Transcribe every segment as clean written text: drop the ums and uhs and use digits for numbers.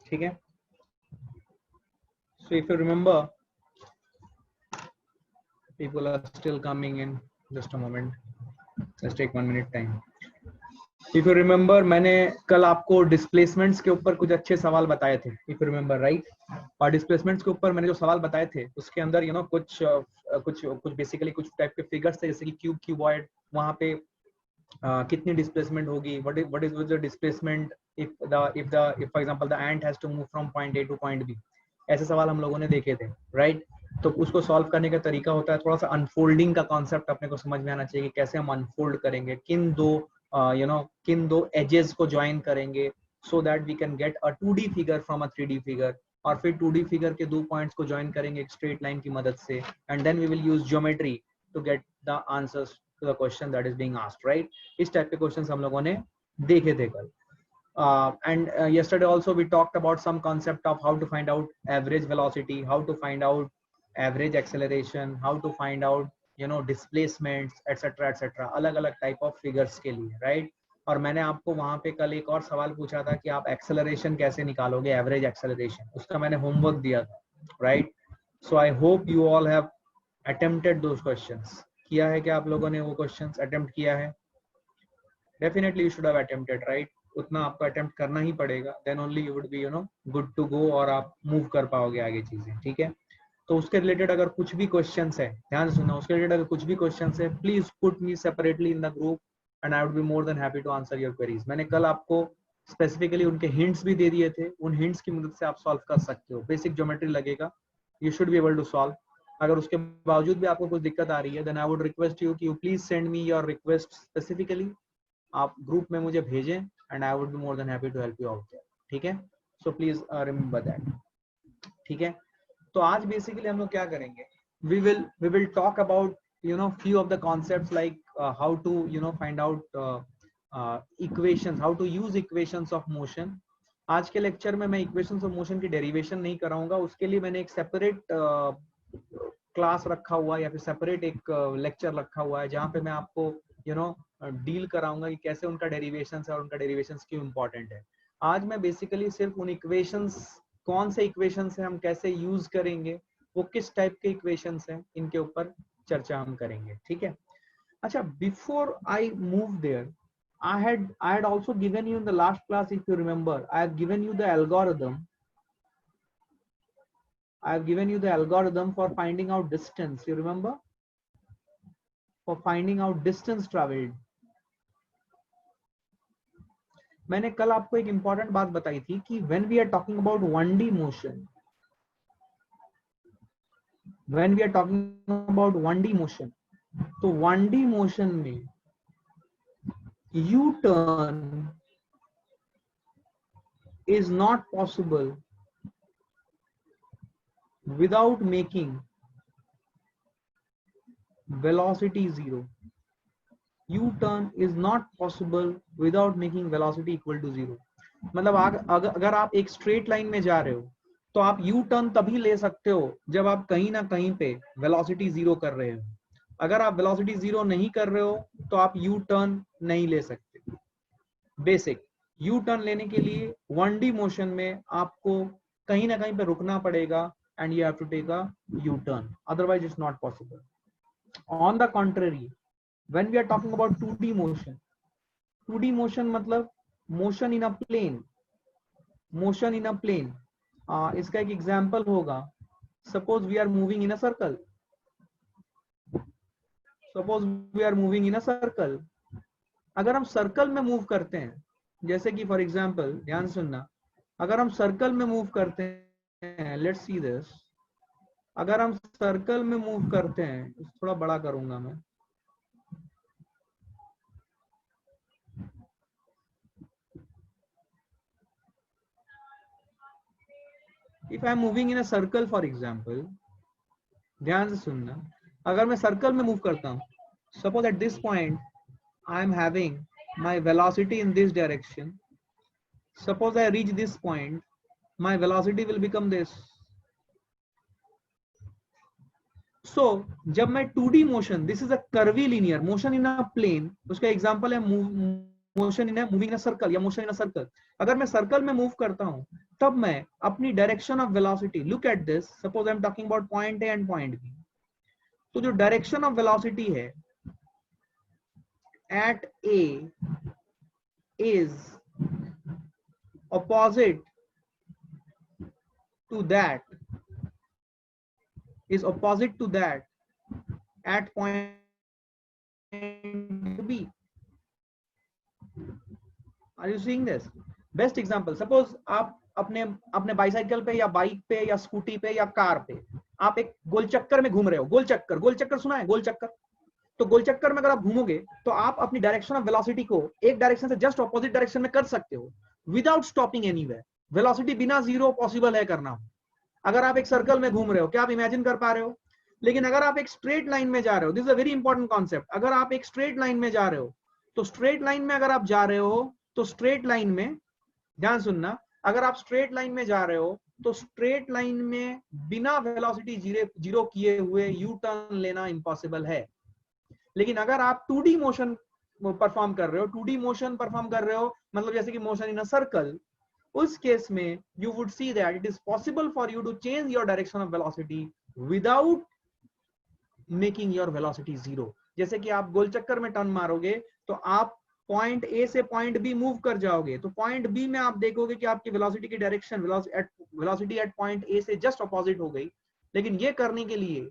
ठीक है। So if you remember, people are still coming in. Just a moment. Let's take 1 minute time. If you remember, मैंने कल आपको displacements के ऊपर कुछ अच्छे सवाल बताए थे. If you remember, right? और डिस्प्लेसमेंट्स के ऊपर मैंने जो सवाल बताए थे उसके अंदर कुछ बेसिकली कुछ टाइप के फिगर्स थे, जैसे कि क्यूब, क्यूबॉइड, वहां पे कितनी डिस्प्लेसमेंट होगी, what is the displacement if for example the ant has to move from point A to point B. ऐसे सवाल हम लोगों ने देखे थे, राइट? तो उसको सॉल्व करने का तरीका होता है थोड़ा सा अनफोल्डिंग का कॉन्सेप्ट अपने को समझ में आना चाहिए कि कैसे हम अनफोल्ड करेंगे, किन दो एजेस को ज्वाइन करेंगे so that we can get a 2D figure from a 3D figure, और फिर 2D फिगर के दो पॉइंट्स को ज्वाइन करेंगे एक स्ट्रेट लाइन की मदद से, and then we will use geometry to get the answers to the question that is being asked, right? इस टाइप के क्वेश्चंस हम लोगों ने देखे थे कल. And yesterday also we talked about some concept of how to find out average velocity, how to find out average acceleration, how to find out displacements, etc. अलग अलग type of figures के लिए, right? और मैंने आपको वहां पे कल एक और सवाल पूछा था कि आप acceleration कैसे निकालोगे, average acceleration, उसका मैंने homework दिया था, right? So I hope you all have attempted those questions. किया है क्या आप लोगों ने वो क्वेश्चंस अटेम्प्ट किया है? Definitely you should have attempted, right? उतना आपको अटेम्प्ट करना ही पड़ेगा, then only you would be good to go, और आप मूव कर पाओगे आगे चीजें, ठीक है? तो उसके रिलेटेड अगर कुछ भी क्वेश्चंस है, ध्यान से सुनना, उसके रिलेटेड अगर कुछ भी क्वेश्चंस है, please put me separately in the group and I would be more than happy to answer your queries. मैंने कल आपको स्पेसिफिकली उनके हिंट्स भी दे दिए थे, उन हिंट्स की मदद से आप सॉल्व कर सकते हो. बेसिक ज्योमेट्री लगेगा, you should be able to solve. अगर उसके बावजूद भी आपको कुछ दिक्कत आ रही है, then I would request you कि you please send me your request specifically, आप ग्रुप में मुझे भेजें, and I would be more than happy to help you out there, ठीक है? सो प्लीज रिमेंबर दैट, ठीक है? तो आज बेसिकली हम लोग क्या करेंगे, we will talk about few of the concepts like how to find out equations, how to use equations of motion. आज के लेक्चर में मैं इक्वेशंस ऑफ मोशन की डेरिवेशन नहीं कराऊंगा, उसके लिए मैंने एक सेपरेट क्लास रखा हुआ है या फिर सेपरेट एक लेक्चर रखा हुआ है जहां पे मैं आपको डील कराऊंगा कि कैसे उनका डेरिवेशंस है और उनका डेरिवेशंस क्यों इंपॉर्टेंट है. आज मैं बेसिकली सिर्फ उन इक्वेशंस, कौन से इक्वेशंस हैं, हम कैसे यूज करेंगे, वो किस टाइप के इक्वेशंस हैं, इनके ऊपर चर्चा हम करेंगे, ठीक है? अच्छा, before I move there, I had also given you in the last class, if you remember, I have given you the algorithm. I have given you the algorithm for finding out distance. You remember? For finding out distance traveled. मैंने कल आपको एक important बात बताई थी कि when we are talking about 1D motion, when we are talking about 1D motion, तो 1D motion में U-turn is not possible without making velocity zero. U-turn is not possible without making velocity equal to zero. मतलब अगर आप एक straight line में जा रहे हो तो आप यू टर्न तभी ले सकते हो जब आप कहीं ना कहीं पे वेलोसिटी जीरो कर रहे हो. अगर आप वेलोसिटी जीरो नहीं कर रहे हो तो आप यू टर्न नहीं ले सकते. बेसिक यू टर्न लेने के लिए 1D मोशन में आपको कहीं ना कहीं पे रुकना पड़ेगा, and you have to take a U-turn, otherwise it's not possible. On the contrary, when we are talking about 2D motion, 2D motion मतलब motion in a plane, motion in a plane. इसका एक example होगा, suppose we are moving in a circle, suppose we are moving in a circle. अगर हम circle में move करते हैं, जैसे कि फॉर एग्जांपल, ध्यान सुनना, अगर हम सर्कल में मूव करते हैं, लेट्स सी दिस, अगर हम सर्कल में मूव करते हैं, थोड़ा बड़ा करूंगा मैं, if I am moving in a circle for example, ध्यान से सुनना, अगर मैं सर्कल में मूव करता हूं, suppose at this point I am having my velocity in this direction, suppose I reach this point, my velocity will become this. So जब मैं 2D motion, this is a curvilinear motion in a plane, उसका example है motion in moving in a circle या motion in a circle. अगर मैं circle में move करता हूं तब मैं अपनी direction of velocity, look at this, suppose I am talking about point A and point B, तो जो डायरेक्शन ऑफ वेलोसिटी है at A is opposite to that at point B. Are you seeing this? Best example, suppose आप अपने bicycle पे या bike पे या scooty पे या कार पे आप एक गोल चक्कर में घूम रहे हो। गोल चक्कर सुना है? गोल चक्कर। तो गोल चक्कर में अगर आप घूमोगे तो आप अपनी डायरेक्शन ऑफ वेलोसिटी को एक डायरेक्शन से जस्ट ऑपोजिट डायरेक्शन में कर सकते हो विदाउट स्टॉपिंग एनीवेयर। वेलोसिटी बिना जीरो पॉसिबल है करना। अगर आप एक सर्कल में घूम रहे हो, क्या आप इमेजिन कर पा रहे हो? लेकिन अगर आप एक स्ट्रेट लाइन में जा रहे हो, this is a very important concept, अगर आप एक स्ट्रेट लाइन में जा रहे हो तो स्ट्रेट लाइन में अगर आप जा रहे हो तो स्ट्रेट लाइन में, ध्यान सुनना, अगर आप स्ट्रेट लाइन में जा रहे हो तो स्ट्रेट लाइन में बिना वेलोसिटी जीरो किए हुए यू टर्न लेना इम्पॉसिबल है। लेकिन अगर आप 2D मोशन परफॉर्म कर रहे हो, 2D मोशन परफॉर्म कर रहे हो मतलब जैसे कि मोशन इन अ सर्कल, उस केस में you would see that it is possible for you to change your direction of velocity without making your velocity zero। जैसे कि आप गोल चक्कर में टर्न मारोगे तो आप पॉइंट ए से पॉइंट बी मूव कर जाओगे, तो पॉइंट बी में आप देखोगे कि आपकी वेलोसिटी की डायरेक्शन वेलोसिटी एट पॉइंट ए से जस्ट अपोजिट हो गई। लेकिन ये करने के लिए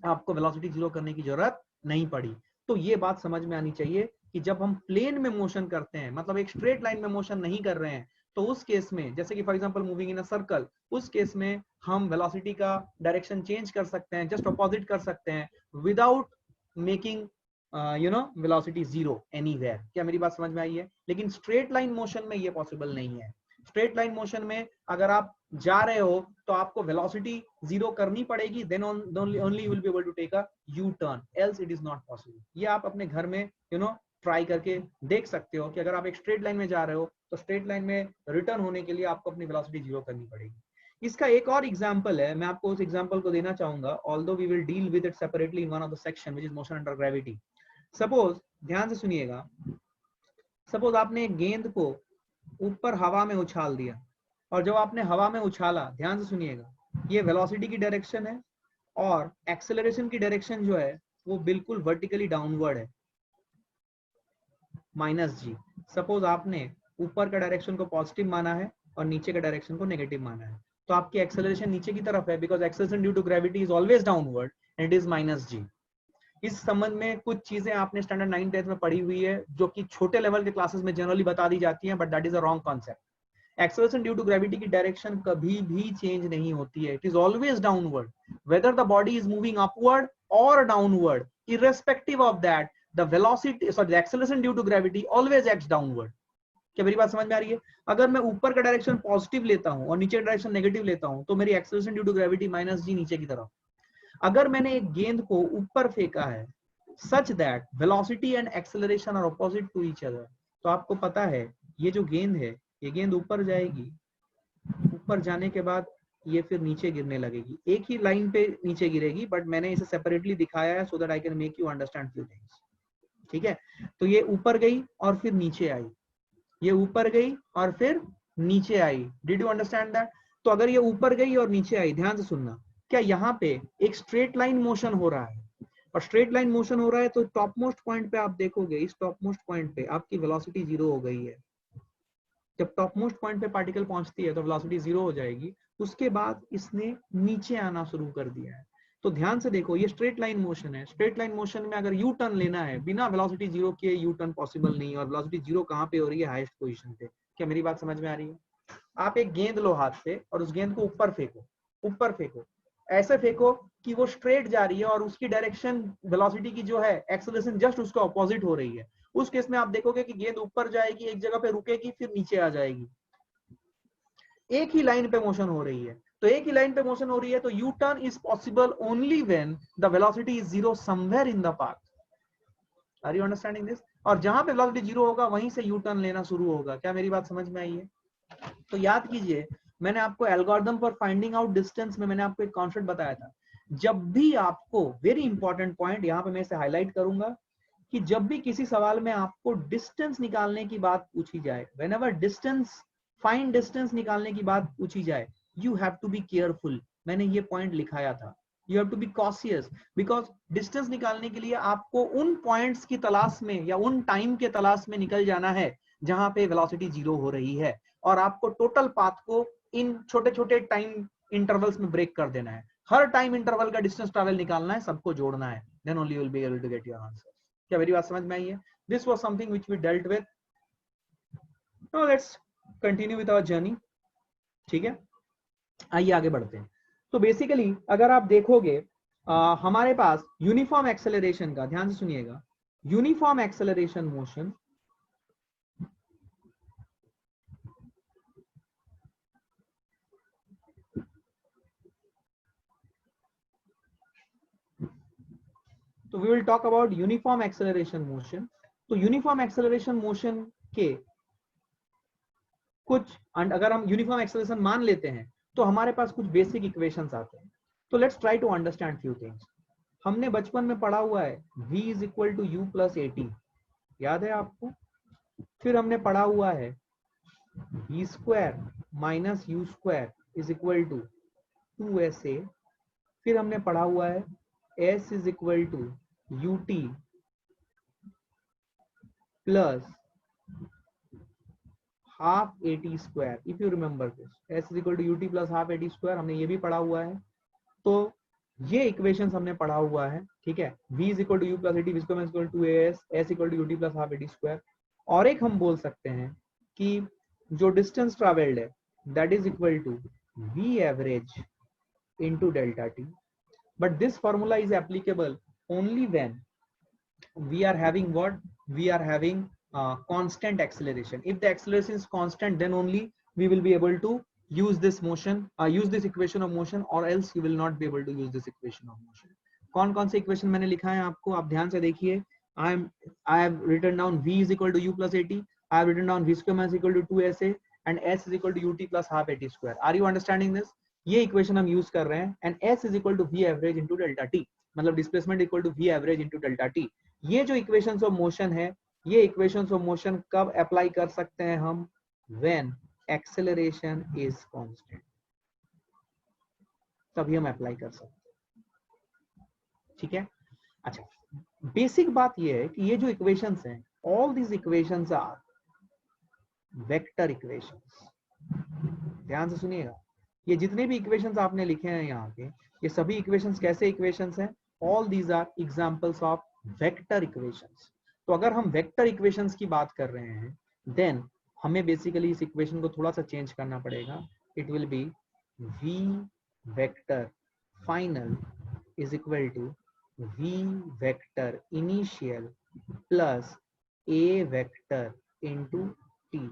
आपको वेलोसिटी जीरो करने की जरूरत नहीं पड़ी। तो ये बात समझ में आनी चाहिए कि जब हम प्लेन में मोशन करते हैं, मतलब एक स्ट्रेट लाइन में मोशन नहीं कर रहे हैं, तो उस केस में जैसे कि for example moving in a circle, उस केस में हम वेलोसिटी का डायरेक्शन चेंज कर सकते हैं, जस्ट अपोजिट कर सकते हैं without making velocity zero anywhere. क्या मेरी बात समझ में आई है? लेकिन स्ट्रेट लाइन मोशन में ये पॉसिबल नहीं है। स्ट्रेट लाइन मोशन में अगर आप जा रहे हो तो आपको वेलोसिटी जीरो करनी पड़ेगी, then only you will be able to take a U turn, else it is not possible. ये आप अपने घर में ट्राई करके देख सकते हो कि अगर आप एक स्ट्रेट लाइन में जा रहे हो तो स्ट्रेट लाइन में रिटर्न होने के लिए आपको अपनी वेलोसिटी जीरो करनी पड़ेगी। इसका एक और एग्जांपल है, मैं आपको उस एग्जांपल को देना चाहूंगा, although we will deal with it separately in one of the section which is motion under gravity. Suppose, ध्यान से सुनिएगा, सपोज आपने एक गेंद को ऊपर हवा में उछाल दिया, और जब आपने हवा में उछाला, ध्यान से सुनिएगा, ये वेलोसिटी की डायरेक्शन है और एक्सेलरेशन की डायरेक्शन जो है वो बिल्कुल वर्टिकली डाउनवर्ड है, माइनस जी। सपोज आपने ऊपर का डायरेक्शन को पॉजिटिव माना है और नीचे का डायरेक्शन को नेगेटिव माना है, तो आपकी एक्सेलरेशन नीचे की तरफ है, because acceleration due to gravity is always downward and it is minus g. इस संबंध में कुछ चीजें आपने स्टैंडर्ड 9th 10th में पढ़ी हुई है जो कि छोटे लेवल के क्लासेस में जनरली बता दी जाती हैं, but that is a wrong concept. Acceleration due to gravity की डायरेक्शन कभी भी चेंज नहीं होती है, it is always downward, whether the body is moving upward और downward, irrespective of that the velocity, sorry, the acceleration due to gravity always acts downward। क्या मेरी बात समझ में आ रही है? अगर मैं ऊपर का डायरेक्शन पॉजिटिव लेता हूं और नीचे का डायरेक्शन नेगेटिव लेता हूं तो मेरी acceleration due to gravity minus g नीचे की तरफ। अगर मैंने एक गेंद को ऊपर फेंका है such that velocity and acceleration are opposite to each other, तो आपको पता है ये जो गेंद है, ये गेंद ऊपर जाएगी, ऊपर जाने के बाद ये फिर नीचे गिरने लगेगी, एक ही लाइन पे नीचे गिरेगी, बट मैंने इसे सेपरेटली दिखाया है so that I can make you understand few things. ठीक है, तो ये ऊपर गई और फिर नीचे आई, ये ऊपर गई और फिर नीचे आई, डिड यू अंडरस्टैंड दैट? तो अगर ये ऊपर गई और नीचे आई, ध्यान से सुनना, क्या यहाँ पे एक स्ट्रेट लाइन मोशन हो रहा है, और स्ट्रेट लाइन मोशन हो रहा है तो टॉप मोस्ट पॉइंट पे आप देखोगे, इस टॉप मोस्ट पॉइंट पे आपकी वेलोसिटी जीरो हो गई है। जब टॉप मोस्ट पॉइंट पे पार्टिकल पहुंचती है तो वेलोसिटी जीरो हो जाएगी, उसके बाद इसने नीचे आना शुरू कर दिया है। तो ध्यान से देखो, ये स्ट्रेट लाइन मोशन है, स्ट्रेट लाइन मोशन में अगर यू टर्न लेना है बिना वेलोसिटी जीरो किए, यू टर्न पॉसिबल नहीं है, और वेलोसिटी जीरो कहाँ पे हो रही है? हाईएस्ट पोजीशन पे। क्या मेरी बात समझ में आ रही है? आप एक गेंद लो हाथ से और उस गेंद को ऊपर फेंको, ऊपर फेंको, ऐसे फेंको कि वो स्ट्रेट जा रही है और उसकी डायरेक्शन वेलोसिटी की जो है एक्सेलरेशन जस्ट उसके ऑपोजिट हो रही है। उस केस में आप देखोगे कि गेंद ऊपर जाएगी, एक जगह पे रुकेगी, फिर नीचे आ जाएगी, एक ही लाइन पे मोशन हो रही है। तो एक ही लाइन पे मोशन हो रही है तो U turn is possible only when the velocity is zero somewhere in the path. Are you understanding this? और जहां पे वेलोसिटी जीरो होगा वहीं से यू टर्न लेना शुरू होगा। क्या मेरी बात समझ में आई है? तो याद कीजिए, मैंने आपको algorithm for finding out distance में मैंने आपको एक कॉन्सेप्ट बताया था। जब भी आपको, वेरी इंपॉर्टेंट पॉइंट यहां पे मैं इसे हाईलाइट करूंगा, कि जब भी किसी सवाल में आपको डिस्टेंस निकालने की बात पूछी जाए, व्हेनेवर डिस्टेंस फाइन डिस्टेंस निकालने की बात पूछी जाए, you have to be careful, मैंने ये पॉइंट लिखाया था, you have to be cautious, because distance निकालने के लिए आपको उन पॉइंट्स की तलाश में या उन टाइम के तलाश में निकल जाना है जहां पे वेलोसिटी 0 हो रही है, और आपको टोटल पाथ को इन छोटे छोटे टाइम इंटरवल्स में ब्रेक कर देना है। हर टाइम इंटरवल का डिस्टेंस ट्रैवल निकालना है, सबको जोड़ना है, then only you will be able to get your answer. क्या मेरी बात समझ में आई है? This was something which we dealt with. Now let's continue with our journey. ठीक है, आइए आगे बढ़ते हैं। तो बेसिकली अगर आप देखोगे हमारे पास यूनिफॉर्म एक्सेलरेशन का, ध्यान से सुनिएगा, यूनिफॉर्म एक्सेलरेशन मोशन तो we will talk about uniform acceleration motion. तो यूनिफॉर्म एक्सेलरेशन मोशन के कुछ, अगर हम यूनिफॉर्म एक्सेलरेशन मान लेते हैं तो हमारे पास कुछ बेसिक इक्वेशंस आते हैं। तो let's try to understand few things. हमने बचपन में पढ़ा हुआ है v is equal to u plus AT, याद है आपको? फिर हमने पढ़ा हुआ है v square minus you square is equal to 2sa। फिर हमने पढ़ा हुआ है s is equal to ut plus half AT square, if you remember this, s is equal to ut plus half AT square, हमने ये भी पढ़ा हुआ है। तो ये इक्वेशंस हमने पढ़ा हुआ है, ठीक है। v is equal to u plus AT, v square is equal to as, s equal to ut plus half AT square. और एक हम बोल सकते हैं कि जो डिस्टेंस ट्रैवल्ड है that is equal to v average into delta t, but this formula is applicable only when we are having what, we are having constant acceleration. If the acceleration is constant, then only we will be able to use this motion, use this equation of motion, or else you will not be able to use this equation of motion. कौन कौन से equation मैंने लिखा है आपको, आप ध्यान से देखिए। I have written down v is equal to u plus AT, I have written down v square minus equal to 2sa, and s is equal to ut plus half AT square. Are you understanding this? ये equation हम use कर रहे हैं, and s is equal to v average into delta t, मतलब displacement equal to v average into delta t. ये जो equations of motion है, ये इक्वेशंस ऑफ मोशन कब अप्लाई कर सकते हैं हम? व्हेन एक्सेलरेशन इज कांस्टेंट, तभी हम अप्लाई कर सकते हैं, ठीक है। अच्छा, बेसिक बात ये है कि ये जो इक्वेशंस हैं, all these equations are vector equations. ध्यान से सुनिएगा, ये जितने भी इक्वेशंस आपने लिखे हैं यहाँ पे, ये सभी इक्वेशंस कैसे इक्वेशंस हैं? All these are examples of vector equations. तो अगर हम वेक्टर इक्वेशंस की बात कर रहे हैं, देन हमें बेसिकली इस इक्वेशन को थोड़ा सा चेंज करना पड़ेगा। It will be v vector final is equal to v vector initial plus a vector into t।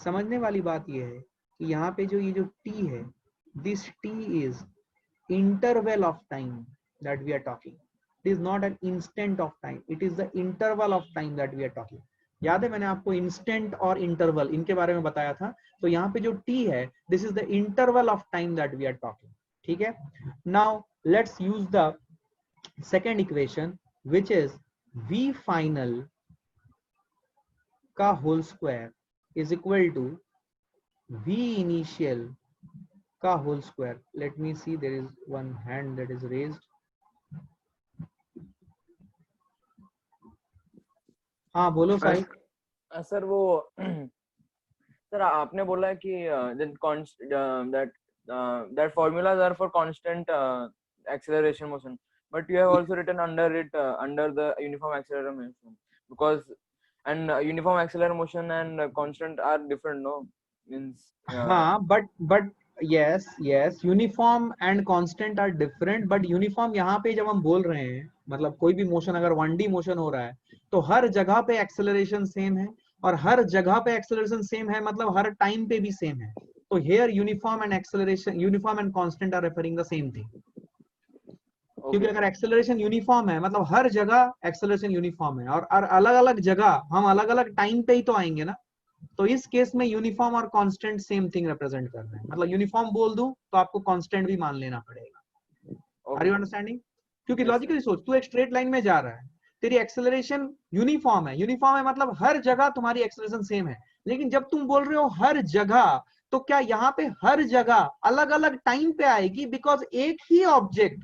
समझने वाली बात यह है कि यहाँ पे जो ये जो t है, this t is interval of time that we are talking. It is not an instant of time, it is the interval of time that we are talking. याद है मैंने आपको इंस्टेंट और इंटरवल इनके बारे में बताया था। तो यहाँ पे जो t है, this is the interval of time that we are talking, ठीक है। Now let's use the second equation which is v final का whole square is equal to v initial का whole square. Let me see, there is one hand that is raised. हाँ बोलो Sahib. Sir वो sir आपने बोला कि that formulas are for constant acceleration motion, but you have also written under it under the uniform acceleration motion, because and uniform acceleration motion and constant are different, no? Means हाँ, but yes, uniform and constant are different, but uniform यहाँ पे जब हम बोल रहे हैं, मतलब कोई भी मोशन अगर 1D मोशन हो रहा है तो हर जगह पे एक्सेलरेशन सेम है, और हर जगह पे एक्सेलरेशन सेम है मतलब हर टाइम पे भी सेम है। तो here uniform and acceleration, uniform and constant are referring the same thing. क्योंकि अगर एक्सेलरेशन यूनिफॉर्म है मतलब हर जगह एक्सेलरेशन यूनिफॉर्म है, और अलग अलग जगह हम अलग अलग टाइम पे ही तो आएंगे ना। तो इस केस में यूनिफॉर्म और कांस्टेंट सेम थिंग रिप्रेजेंट कर रहे हैं, मतलब यूनिफॉर्म बोल दूं तो आपको कांस्टेंट भी मान लेना पड़ेगा। Are you understanding? क्योंकि लॉजिकली सोच, तू एक स्ट्रेट लाइन में जा रहा है, तेरी एक्सेलरेशन यूनिफॉर्म है, यूनिफॉर्म है मतलब हर जगह तुम्हारी एक्सेलरेशन सेम है। लेकिन जब तुम बोल रहे हो हर जगह, तो क्या यहाँ पे हर जगह अलग अलग टाइम पे आएगी? बिकॉज एक ही ऑब्जेक्ट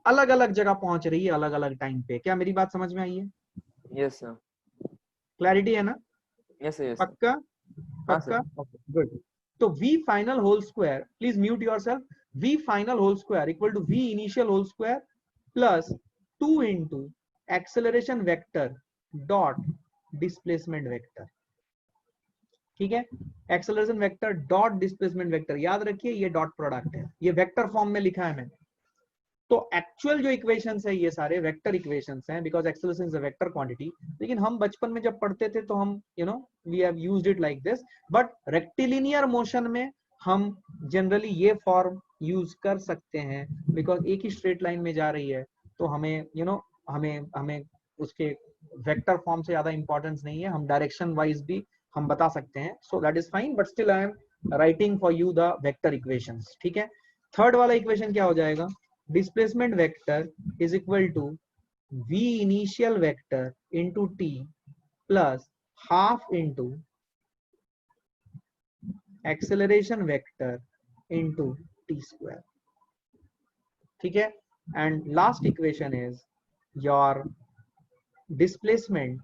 अलग अलग जगह पहुंच रही है अलग अलग टाइम पे। क्या मेरी बात समझ में आई है? Yes sir. क्लैरिटी है ना? Yes sir. Yes sir. पक्का? हाँ पक्का? सर। Okay, good. तो v final whole square, please mute yourself, v final whole square equal to v initial whole square plus 2 into acceleration vector dot displacement vector. ठीक है, acceleration vector dot displacement vector, याद रखिए ये dot product है, ये vector form में लिखा है मैंने। तो एक्चुअल जो इक्वेशंस है ये सारे वेक्टर इक्वेशंस हैं, because acceleration is a vector quantity. लेकिन हम बचपन में जब पढ़ते थे तो हम we have used it like this, but rectilinear motion में हम जनरली ये फॉर्म यूज कर सकते हैं, बिकॉज एक ही स्ट्रेट लाइन में जा रही है, तो हमें हमें उसके वेक्टर फॉर्म से ज्यादा इंपॉर्टेंस नहीं है, हम डायरेक्शन वाइज भी हम बता सकते हैं, so that is fine, but still I am writing for you the vector equations. ठीक है, थर्ड वाला इक्वेशन क्या हो जाएगा? Displacement vector is equal to v initial vector into t plus half into acceleration vector into t square. ठीक है, and last equation is your displacement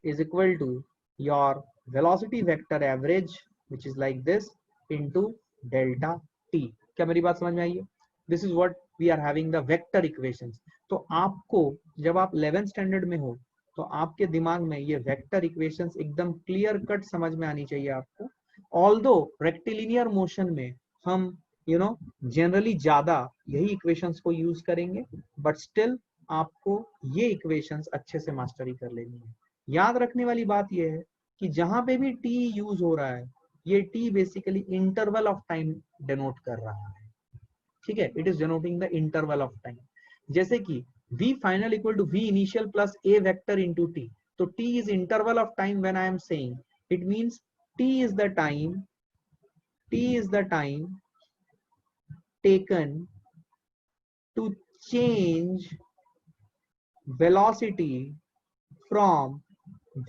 is equal to your velocity vector average, which is like this, into delta t. क्या मेरी बात समझ में आई है? This is what we are having the vector equations. तो आपको जब आप 11th स्टैंडर्ड में हो तो आपके दिमाग में ये वेक्टर इक्वेशंस एकदम क्लियर कट समझ में आनी चाहिए आपको। ऑल्दो रेक्टिलिनियर मोशन में हम जनरली ज्यादा यही इक्वेशंस को यूज करेंगे, बट स्टिल आपको ये इक्वेशंस अच्छे से मास्टरी कर लेनी है। याद रखने वाली बात यह है कि जहां पे भी टी यूज हो रहा है, ये T basically interval of time denote कर रहा है। ठीक है, it is denoting the interval of time. जैसे कि v final equal to v initial plus a vector into t, तो t is interval of time when I am saying, it means t is the time taken to change velocity from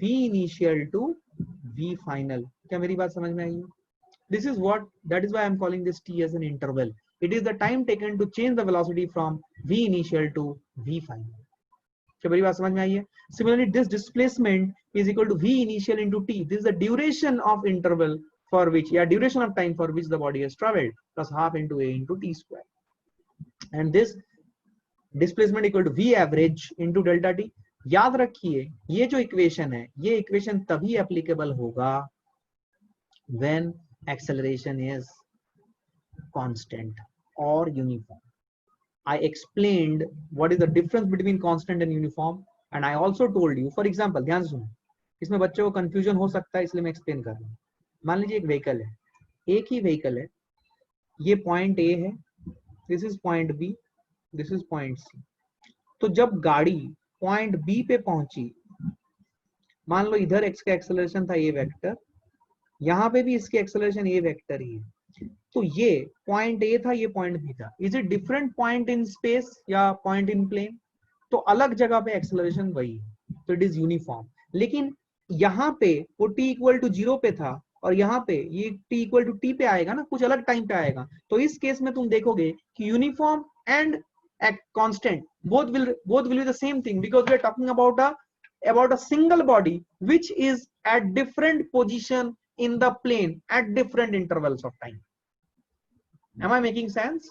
v initial to v final। क्या मेरी बात समझ में आई है? This is that is why I am calling this t as an interval. It is the time taken to change the velocity from v initial to v final. क्या मेरी बात समझ में आई है? Similarly, this displacement is equal to v initial into t. This is the duration of interval for which, duration of time for which the body has traveled, plus half into a into t square. And this displacement equal to v average into delta t. याद रखिए ये जो equation है, ये equation तभी applicable होगा when acceleration is constant or uniform. I explained what is the difference between constant and uniform, and I also told you, for example, ध्यान से सुनो, इसमें बच्चों को कंफ्यूजन हो सकता है इसलिए मैं एक्सप्लेन कर रहा हूँ। मान लीजिए एक व्हीकल है, एक ही व्हीकल है, ये पॉइंट ए है, this is point B, this is point C. तो जब गाड़ी पॉइंट बी पे पहुंची, मान लो इधर एक्स का एक्सेलरेशन था ए वेक्टर, यहाँ पे भी इसके एक्सेलरेशन ए वेक्टर ही है, तो ये पॉइंट ए था, ये पॉइंट बी था। Is it different point in space या पॉइंट इन प्लेन? तो अलग जगह पे एक्सेलरेशन वही है, तो इट इज यूनिफॉर्म। लेकिन यहाँ पे वो t इक्वल टू 0 पे था और यहाँ पे ये t इक्वल टू t पे आएगा ना, कुछ अलग टाइम पे आएगा। तो इस केस में तुम देखोगे कि uniform and constant both will be the same thing, because we are talking about a single body which is at different position in the plane at different intervals of time. Am I making sense?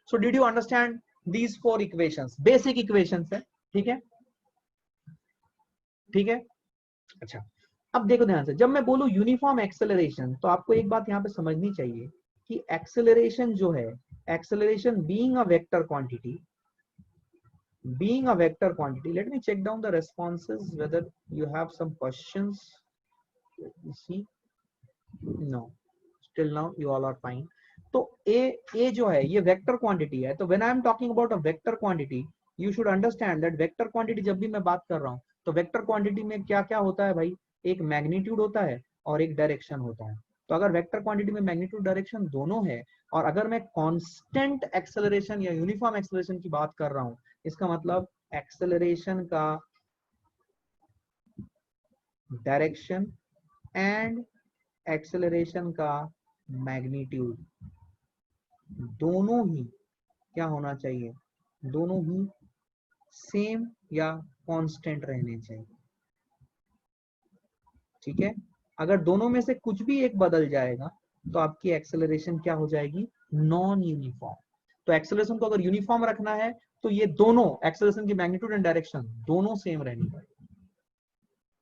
So did you understand these four equations? Basic equations है, ठीक है? अच्छा, अब देखो ध्यान से, जब मैं बोलूं यूनिफॉर्म एक्सेलरेशन, तो आपको एक बात यहाँ पे समझनी चाहिए कि एक्सेलरेशन जो है, acceleration being a vector quantity, let me check down the responses whether you have some questions. Let me see. No, still now you all are fine. तो a जो है ये वेक्टर क्वांटिटी है, तो when I am talking about a vector quantity, you should understand that vector quantity जब भी मैं बात कर रहा हूँ, तो वेक्टर क्वांटिटी में क्या क्या होता है भाई? एक मैग्नीट्यूड होता है और एक डायरेक्शन होता है। तो अगर वेक्टर क्वांटिटी में मैग्नीट्यूड डायरेक्शन दोनों है, और अगर मैं कांस्टेंट एक्सेलरेशन या यूनिफॉर्म एक्सेलरेशन की बात कर रहा हूं, इसका मतलब एक्सेलरेशन का डायरेक्शन एंड एक्सेलरेशन का मैग्नीट्यूड दोनों ही क्या होना चाहिए, दोनों ही सेम या कांस्टेंट रहने चाहिए। ठीक है, अगर दोनों में से कुछ भी एक बदल जाएगा तो आपकी एक्सेलरेशन क्या हो जाएगी, नॉन यूनिफॉर्म। तो एक्सेलरेशन को अगर यूनिफॉर्म रखना है तो ये दोनों एक्सेलरेशन की मैग्नीट्यूड एंड डायरेक्शन दोनों सेम रहनी पड़ेगी।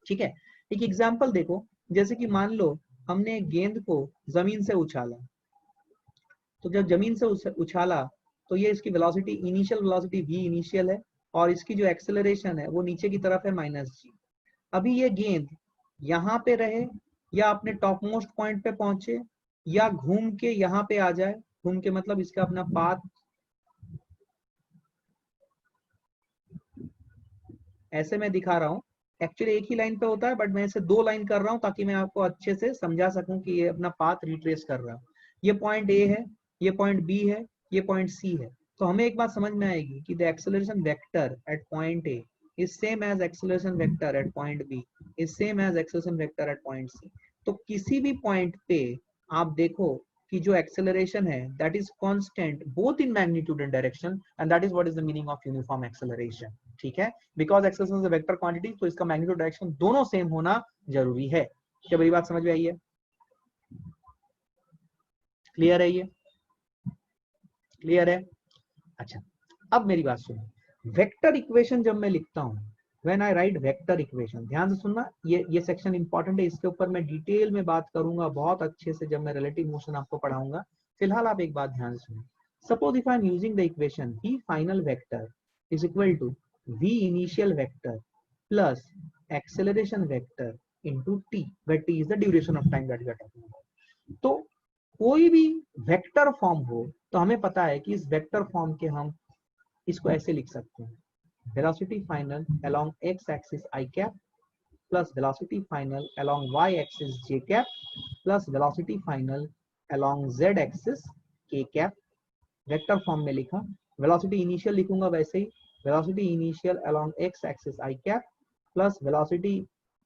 ठीक है, एक एग्जांपल देखो, जैसे कि मान लो हमने गेंद को जमीन से उछाला, तो जब जमीन से उछाला तो ये इसकी velocity, initial velocity v initial है और इसकी जो एक्सेलरेशन है वो नीचे की तरफ है -g। अभी ये गेंद यहाँ पे रहे या अपने टॉप मोस्ट पॉइंट पे पहुंचे या घूम के यहाँ पे आ जाए, घूम के मतलब इसका अपना पाथ ऐसे मैं दिखा रहा हूँ, एक्चुअली एक ही लाइन पे होता है बट मैं इसे 2 लाइन कर रहा हूँ ताकि मैं आपको अच्छे से समझा सकूं कि ये अपना पाथ रिट्रेस कर रहा है। ये पॉइंट ए है, ये पॉइंट बी है, ये पॉइंट सी है। तो हमें एक बात समझ में आएगी कि the acceleration vector at point A is same as acceleration vector at point B is same as acceleration vector at point C. तो किसी भी पॉइंट पे आप देखो कि जो एक्सेलरेशन है that is constant both in magnitude and direction, and that is what is the meaning of uniform acceleration. ठीक है, because acceleration is a vector quantity, तो इसका मैग्नीट्यूड डायरेक्शन दोनों सेम होना जरूरी है। क्या मेरी बात समझ में आई है, क्लियर है, ये क्लियर है? अच्छा, अब मेरी बात सुनो, वेक्टर इक्वेशन जब मैं लिखता हूं, when I right vector equation, ध्यान से सुनना, ये सेक्शन इंपॉर्टेंट है, इसके ऊपर मैं डिटेल में बात करूंगा बहुत अच्छे से जब मैं रिलेटिव मोशन आपको पढ़ाऊंगा। फिलहाल आप एक बात ध्यान से सुनो, suppose if I am using the equation v final vector is equal to v initial vector plus acceleration vector into t, where t is the duration of time that we are talking about। तो कोई भी vector form हो तो हमें पता है कि इस वेक्टर फॉर्म के हम इसको ऐसे लिख सकते हैं, velocity final along x axis i cap plus velocity final along y axis j cap plus velocity final along z axis k cap। Vector form में लिखा, वेलोसिटी इनिशियल लिखूंगा वैसे ही, velocity initial along x axis i cap plus velocity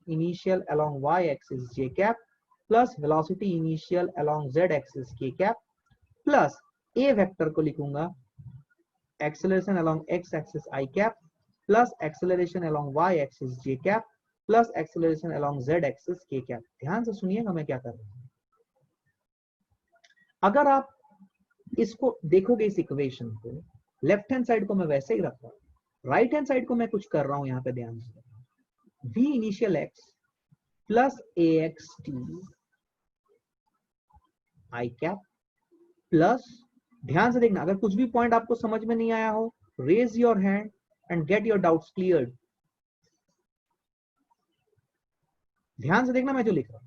initial along y axis j cap plus velocity initial along z axis k cap plus a vector को लिखूंगा acceleration along x axis i cap plus acceleration along y axis j cap plus acceleration along z axis k cap। ध्यान से सुनिएगा मैं क्या कर रहा हूं। अगर आप इसको देखोगे इस इक्वेशन को, लेफ्ट हैंड साइड को मैं वैसे ही रख रहा हूं, राइट हैंड साइड को मैं कुछ कर रहा हूं, यहां पे ध्यान से, v initial x plus ax t i cap plus, ध्यान से देखना, अगर कुछ भी पॉइंट आपको समझ में नहीं आया हो, raise your hand and get your doubts cleared. ध्यान से देखना मैं जो लिख रहा हूं,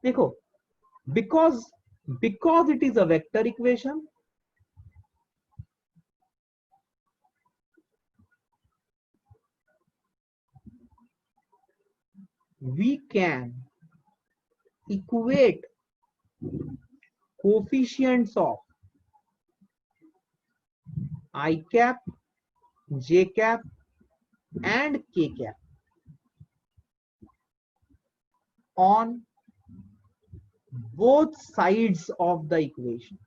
देखो, because it is a vector equation, we can equate coefficients of I cap, j cap and k cap on both sides of the equation।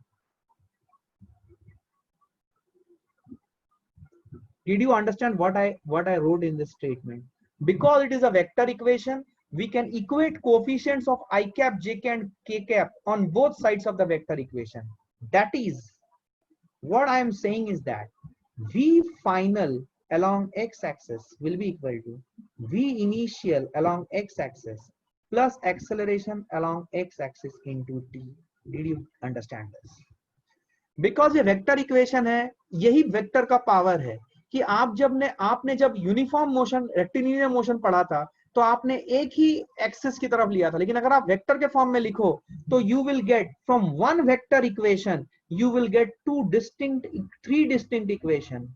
Did you understand what I wrote in this statement? Because it is a vector equation, we can equate coefficients of I cap, j cap and k cap on both sides of the vector equation। That is, what I am saying is that v final along x axis will be equal to v initial along x axis plus acceleration along x axis into t। Did you understand this? Because ये vector equation है, यही vector का power है कि आपने जब uniform motion, rectilinear motion पढ़ा था तो आपने एक ही एक्सिस की तरफ लिया था, लेकिन अगर आप वेक्टर के फॉर्म में लिखो तो you will get from one vector equation you will get three distinct equation.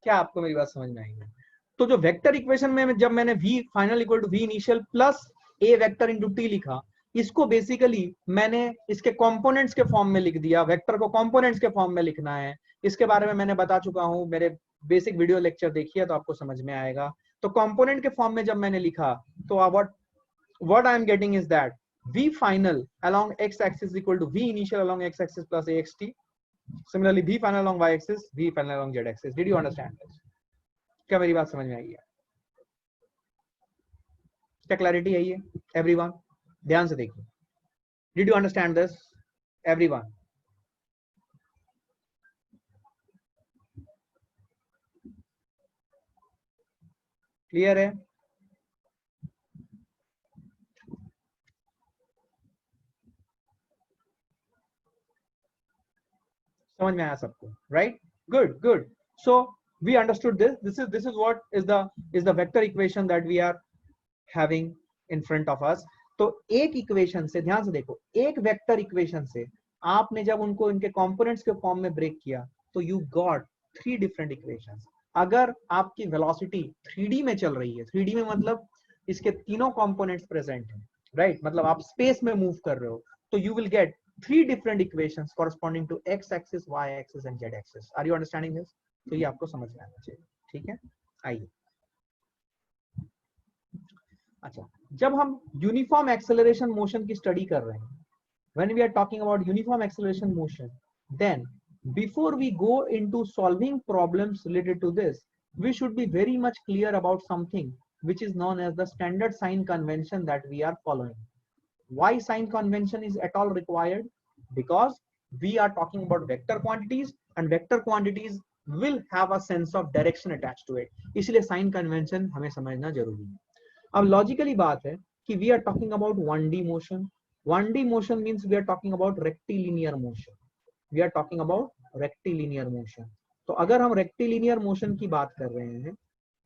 क्या आपको मेरी बात समझ में आएगी? तो जो वेक्टर इक्वेशन में जब मैंने v final equal to v initial plus a vector into t लिखा, इसको बेसिकली मैंने इसके कंपोनेंट्स के फॉर्म में लिख दिया। वेक्टर को कंपोनेंट्स के फॉर्म में लिखना है, इसके बारे में मैंने बता चुका हूं, मेरे बेसिक वीडियो लेक्चर देखिए तो आपको समझ में आएगा। तो कंपोनेंट के फॉर्म में जब मैंने लिखा तो what I am getting is that v final along x axis equal to v initial along x axis plus axt. Similarly, v final along y axis, v final along z axis. Did you understand this? क्या मेरी बात समझ में आई है? क्या clarity है ये एवरीवन? ध्यान से देखिए। Did you understand this everyone? Clear है? समझ में आया सबको? Right, good good. So we understood this is what is the vector equation that we are having in front of us. तो एक इक्वेशन से, ध्यान से देखो, एक वेक्टर इक्वेशन से आपने जब उनको इनके कंपोनेंट्स के फॉर्म में ब्रेक किया तो यू गॉट 3 डिफरेंट इक्वेशंस। अगर आपकी वेलोसिटी 3D में चल रही है, 3D में मतलब इसके तीनों कंपोनेंट्स प्रेजेंट हैं, राइट, मतलब आप स्पेस में मूव कर रहे हो, तो you will get 3 different equations corresponding to x axis, y axis and z axis. Are you understanding this? तो ये आपको समझ में आना चाहिए, ठीक है? आइए, अच्छा, जब हम यूनिफॉर्म एक्सेलरेशन मोशन की स्टडी कर रहे हैं, when we are talking about uniform acceleration motion, then before we go into solving problems related to this, we should be very much clear about something which is known as the standard sign convention that we are following. Why sign convention is at all required? Because we are talking about vector quantities and vector quantities will have a sense of direction attached to it. इसलिए sign convention हमें समझना जरूरी है। अब logically बात है कि we are talking about 1D motion. 1D motion means we are talking about rectilinear motion. We are talking about rectilinear motion. तो अगर हम rectilinear motion की बात कर रहे हैं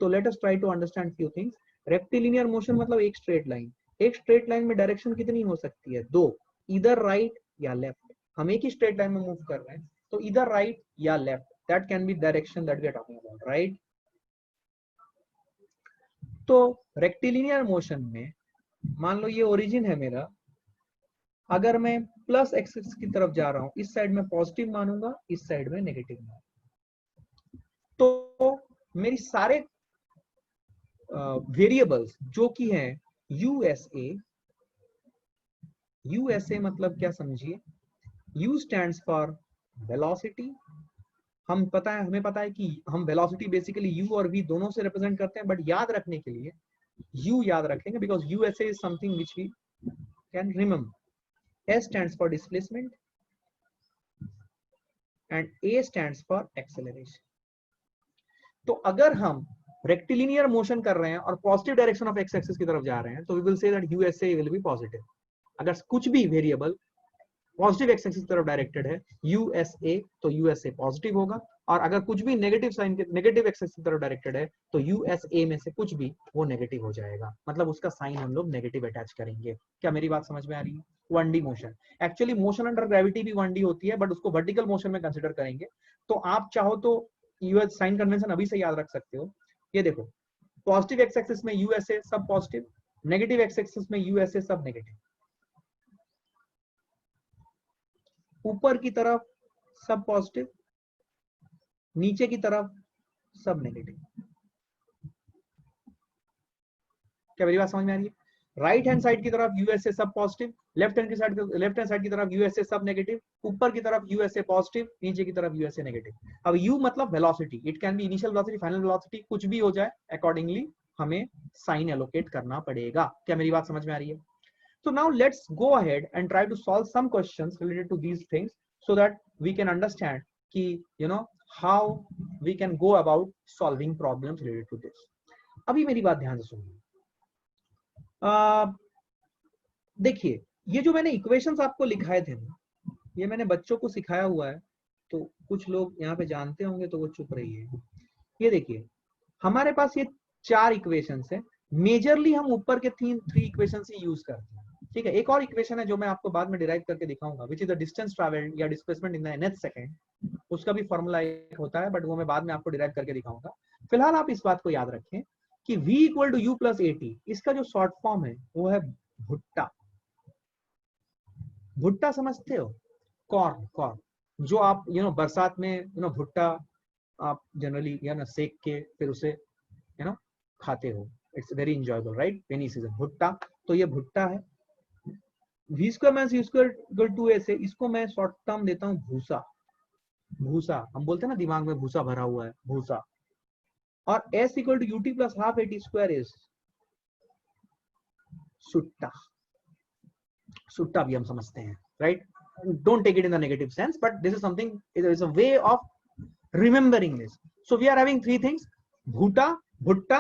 तो let us try to understand few things. Rectilinear motion मतलब एक straight line. एक स्ट्रेट लाइन में डायरेक्शन कितनी हो सकती है? 2, इधर राइट या लेफ्ट। हम एक ही स्ट्रेट लाइन में मूव कर रहे हैं तो इधर राइट या left, that can be direction that we are talking about, right? तो रेक्टिलिनियर मोशन में मान लो ये ओरिजिन है मेरा, अगर मैं प्लस एक्सिस की तरफ जा रहा हूं, इस साइड में पॉजिटिव मानूंगा, इस साइड में नेगेटिव मानूंगा, तो मेरी सारे वेरिएबल्स जो कि हैं USA मतलब क्या समझिए, U stands for velocity। हमें पता है कि हम वेलोसिटी बेसिकली U और V दोनों से रिप्रेजेंट करते हैं, बट याद रखने के लिए U याद रखेंगे because USA is something which we can remember. S stands for displacement and A stands for acceleration. तो अगर हम रेक्टिलिनियर मोशन कर रहे हैं और positive direction of X axis की तरफ जा रहे हैं तो we will say that USA will be positive. अगर कुछ भी वेरिएबल पॉजिटिव एक्स एक्सिस की तरफ डायरेक्टेड है USA, तो USA पॉजिटिव होगा, और अगर कुछ भी नेगेटिव साइन के नेगेटिव एक्स एक्सिस की तरफ डायरेक्टेड है तो USA में से कुछ भी वो नेगेटिव हो जाएगा, मतलब उसका साइन हम लोग नेगेटिव अटैच करेंगे। क्या मेरी बात समझ में आ रही है? 1D motion, actually motion under gravity भी 1D होती है, बट उसको वर्टिकल मोशन में कंसिडर करेंगे। तो आप चाहो तो यूएस साइन कन्वेंशन अभी से याद रख सकते हो। ये देखो, पॉजिटिव एक्स एक्सिस में USA सब पॉजिटिव, नेगेटिव एक्स एक्सिस में USA सब नेगेटिव, ऊपर की तरफ सब पॉजिटिव, नीचे की तरफ सब नेगेटिव। क्या मेरी बात समझ में आ रही है? राइट हैंड साइड की तरफ USA सब पॉजिटिव, लेफ्ट हैंड साइड की तरफ USA सब नेगेटिव, ऊपर की तरफ USA पॉजिटिव, नीचे की तरफ USA नेगेटिव। अब U मतलब velocity, it can be initial velocity, final velocity, कुछ भी हो जाए, अकॉर्डिंगली हमें साइन एलोकेट करना पड़ेगा। क्या मेरी बात समझ में आ रही है? So now let's go ahead and try to solve some questions related to these things so that we can understand कि you know how we can go about solving problems related to this. अभी मेरी बात ध्यान से सुनिए। देखिए, ये जो मैंने इक्वेशंस आपको लिखाए थे ना, ये मैंने बच्चों को सिखाया हुआ है, तो कुछ लोग यहाँ पे जानते होंगे तो वो चुप रहिए। ये देखिए, हमारे पास ये 4 इक्वेशंस है, मेजरली हम ऊपर के 3 इक्वेशंस ही यूज करते हैं। ठीक है, एक और इक्वेशन है जो मैं आपको बाद में डिराइव करके दिखाऊंगा, which is the distance travelled या displacement in the nth second, उसका भी फॉर्मूला एक होता है, बट वो मैं बाद में आपको डिराइव करके दिखाऊंगा। फिलहाल आप इस बात को याद रखें कि v equal to u plus at, इसका जो शॉर्ट फॉर्म है वो है भुट्टा। भुट्टा समझते हो? कॉर्न, कॉर्न जो आप बरसात में भुट्टा आप जनरली सेक के फिर उसे खाते हो। It's very enjoyable right, rainy season, भुट्टा। तो ये भुट्टा है। v square minus you square equal to a से इसको मैं शॉर्ट टर्म देता हूँ भूसा। भूसा हम बोलते हैं ना, दिमाग में भूसा भरा हुआ है, भूसा। और s equal to ut plus half at square is सुट्टा। सुट्टा भी हम समझते हैं right. Don't take it in the negative sense, but this is something, it is a way of remembering this. So we are having three things: bhuta, bhutta,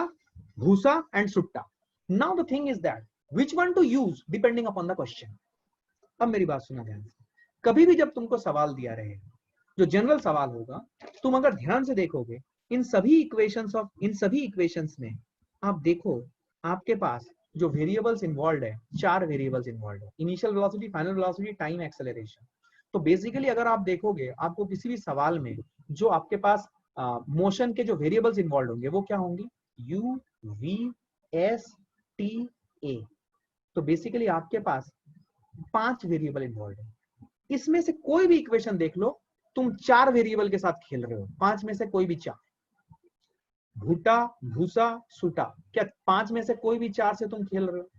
bhusa and sutta. Now the thing is that which one to use depending upon the question. अब मेरी बात सुना ध्यान से। कभी भी जब तुमको सवाल दिया रहे, जो जनरल सवाल होगा, तुम अगर ध्यान से देखोगे इन सभी इक्वेशंस में आप देखो आपके पास जो वेरिएबल्स इन्वॉल्व है, 4 वेरिएबल्स इन्वॉल्व है: initial velocity, final velocity, time, acceleration. तो बेसिकली अगर आप देखोगे, आपको किसी भी सवाल में जो आपके पास मोशन के जो वेरिएबल्स इन्वॉल्व होंगे वो क्या होंगे? u, v, s, t, a। तो बेसिकली आपके पास 5 वेरिएबल इन्वॉल्व है। इसमें से कोई भी इक्वेशन देख लो, तुम 4 वेरिएबल के साथ खेल रहे हो, 5 में से कोई भी 4। भूटा, भूसा, सुटा, क्या 5 में से कोई भी 4 से तुम खेल रहे हो?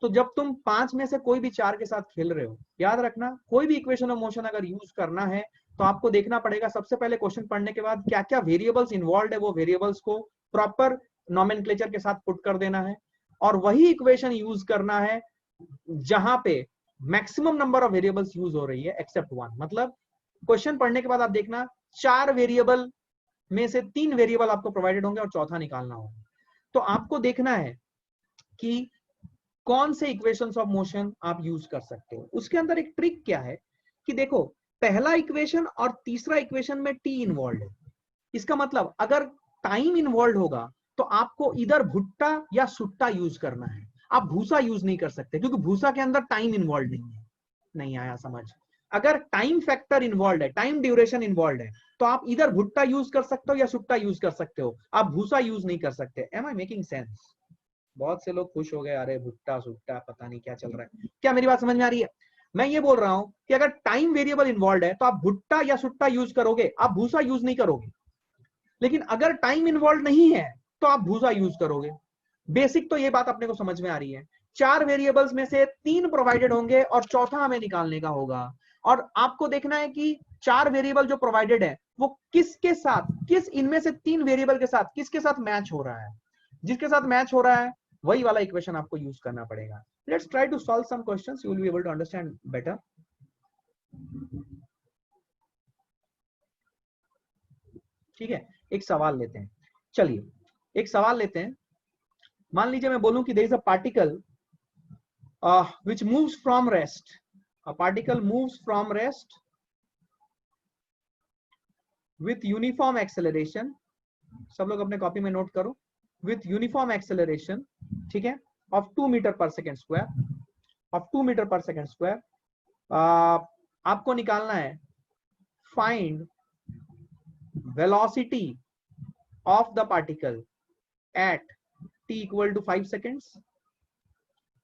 तो जब तुम 5 में से कोई भी 4 के साथ खेल रहे हो, याद रखना कोई भी इक्वेशन ऑफ मोशन अगर यूज करना है तो आपको देखना पड़ेगा सबसे पहले क्वेश्चन पढ़ने के बाद क्या क्या वेरिएबल्स इन्वॉल्व है, वो वेरिएबल्स को प्रॉपर नॉमेनक्लेचर के साथ पुट कर देना है और वही इक्वेशन यूज करना है जहां पे maximum number of variables use हो रही है एक्सेप्ट 1। मतलब क्वेश्चन पढ़ने के बाद आप देखना 4 वेरिएबल में से 3 वेरिएबल आपको प्रोवाइडेड होंगे और चौथा निकालना होगा। तो आपको देखना है कि कौन से इक्वेशंस ऑफ मोशन आप यूज कर सकते हो। उसके अंदर एक ट्रिक क्या है कि देखो, पहला इक्वेशन और तीसरा इक्वेशन में टी इन्वॉल्व है। इसका मतलब अगर टाइम इन्वॉल्व होगा तो आपको इधर भुट्टा या सुट्टा यूज करना है, आप भूसा यूज नहीं कर सकते क्योंकि भूसा के अंदर टाइम इन्वॉल्व नहीं है। नहीं आया समझ? अगर टाइम फैक्टर इन्वॉल्व है, टाइम ड्यूरेशन इन्वॉल्व है, तो आप इधर भुट्टा यूज कर सकते हो या सुट्टा यूज कर सकते हो, आप भूसा यूज नहीं कर सकते। Am I making sense? बहुत से लोग खुश हो गए, अरे भुट्टा सुट्टा पता नहीं क्या चल रहा है। क्या मेरी बात समझ में आ रही है? मैं ये बोल रहा हूं कि अगर टाइम वेरिएबल इन्वॉल्व है तो आप भुट्टा या सुट्टा यूज करोगे, आप भूसा यूज नहीं करोगे। लेकिन अगर टाइम इन्वॉल्व नहीं है तो आप भूसा यूज करोगे। बेसिक तो ये बात अपने को समझ में आ रही है। 4 वेरिएबल्स में से 3 प्रोवाइडेड होंगे और चौथा हमें निकालने का होगा। और आपको देखना है कि 4 वेरिएबल जो प्रोवाइडेड है वो किसके साथ, किस इनमें से 3 वेरिएबल के साथ किसके साथ मैच हो रहा है। जिसके साथ मैच हो रहा है वही वाला इक्वेशन आपको यूज करना पड़ेगा। Let's try to solve some questions, you will be able to understand better. ठीक है, एक सवाल लेते हैं। चलिए एक सवाल लेते हैं। मान लीजिए मैं बोलूं कि there is a particle which moves from rest, a particle moves from rest with uniform acceleration, सब लोग अपने कॉपी में नोट करो, with uniform acceleration, ठीक है, of 2 metre per second square, of 2 metre per second square. आपको निकालना है find velocity of the particle at t equal to 5 seconds,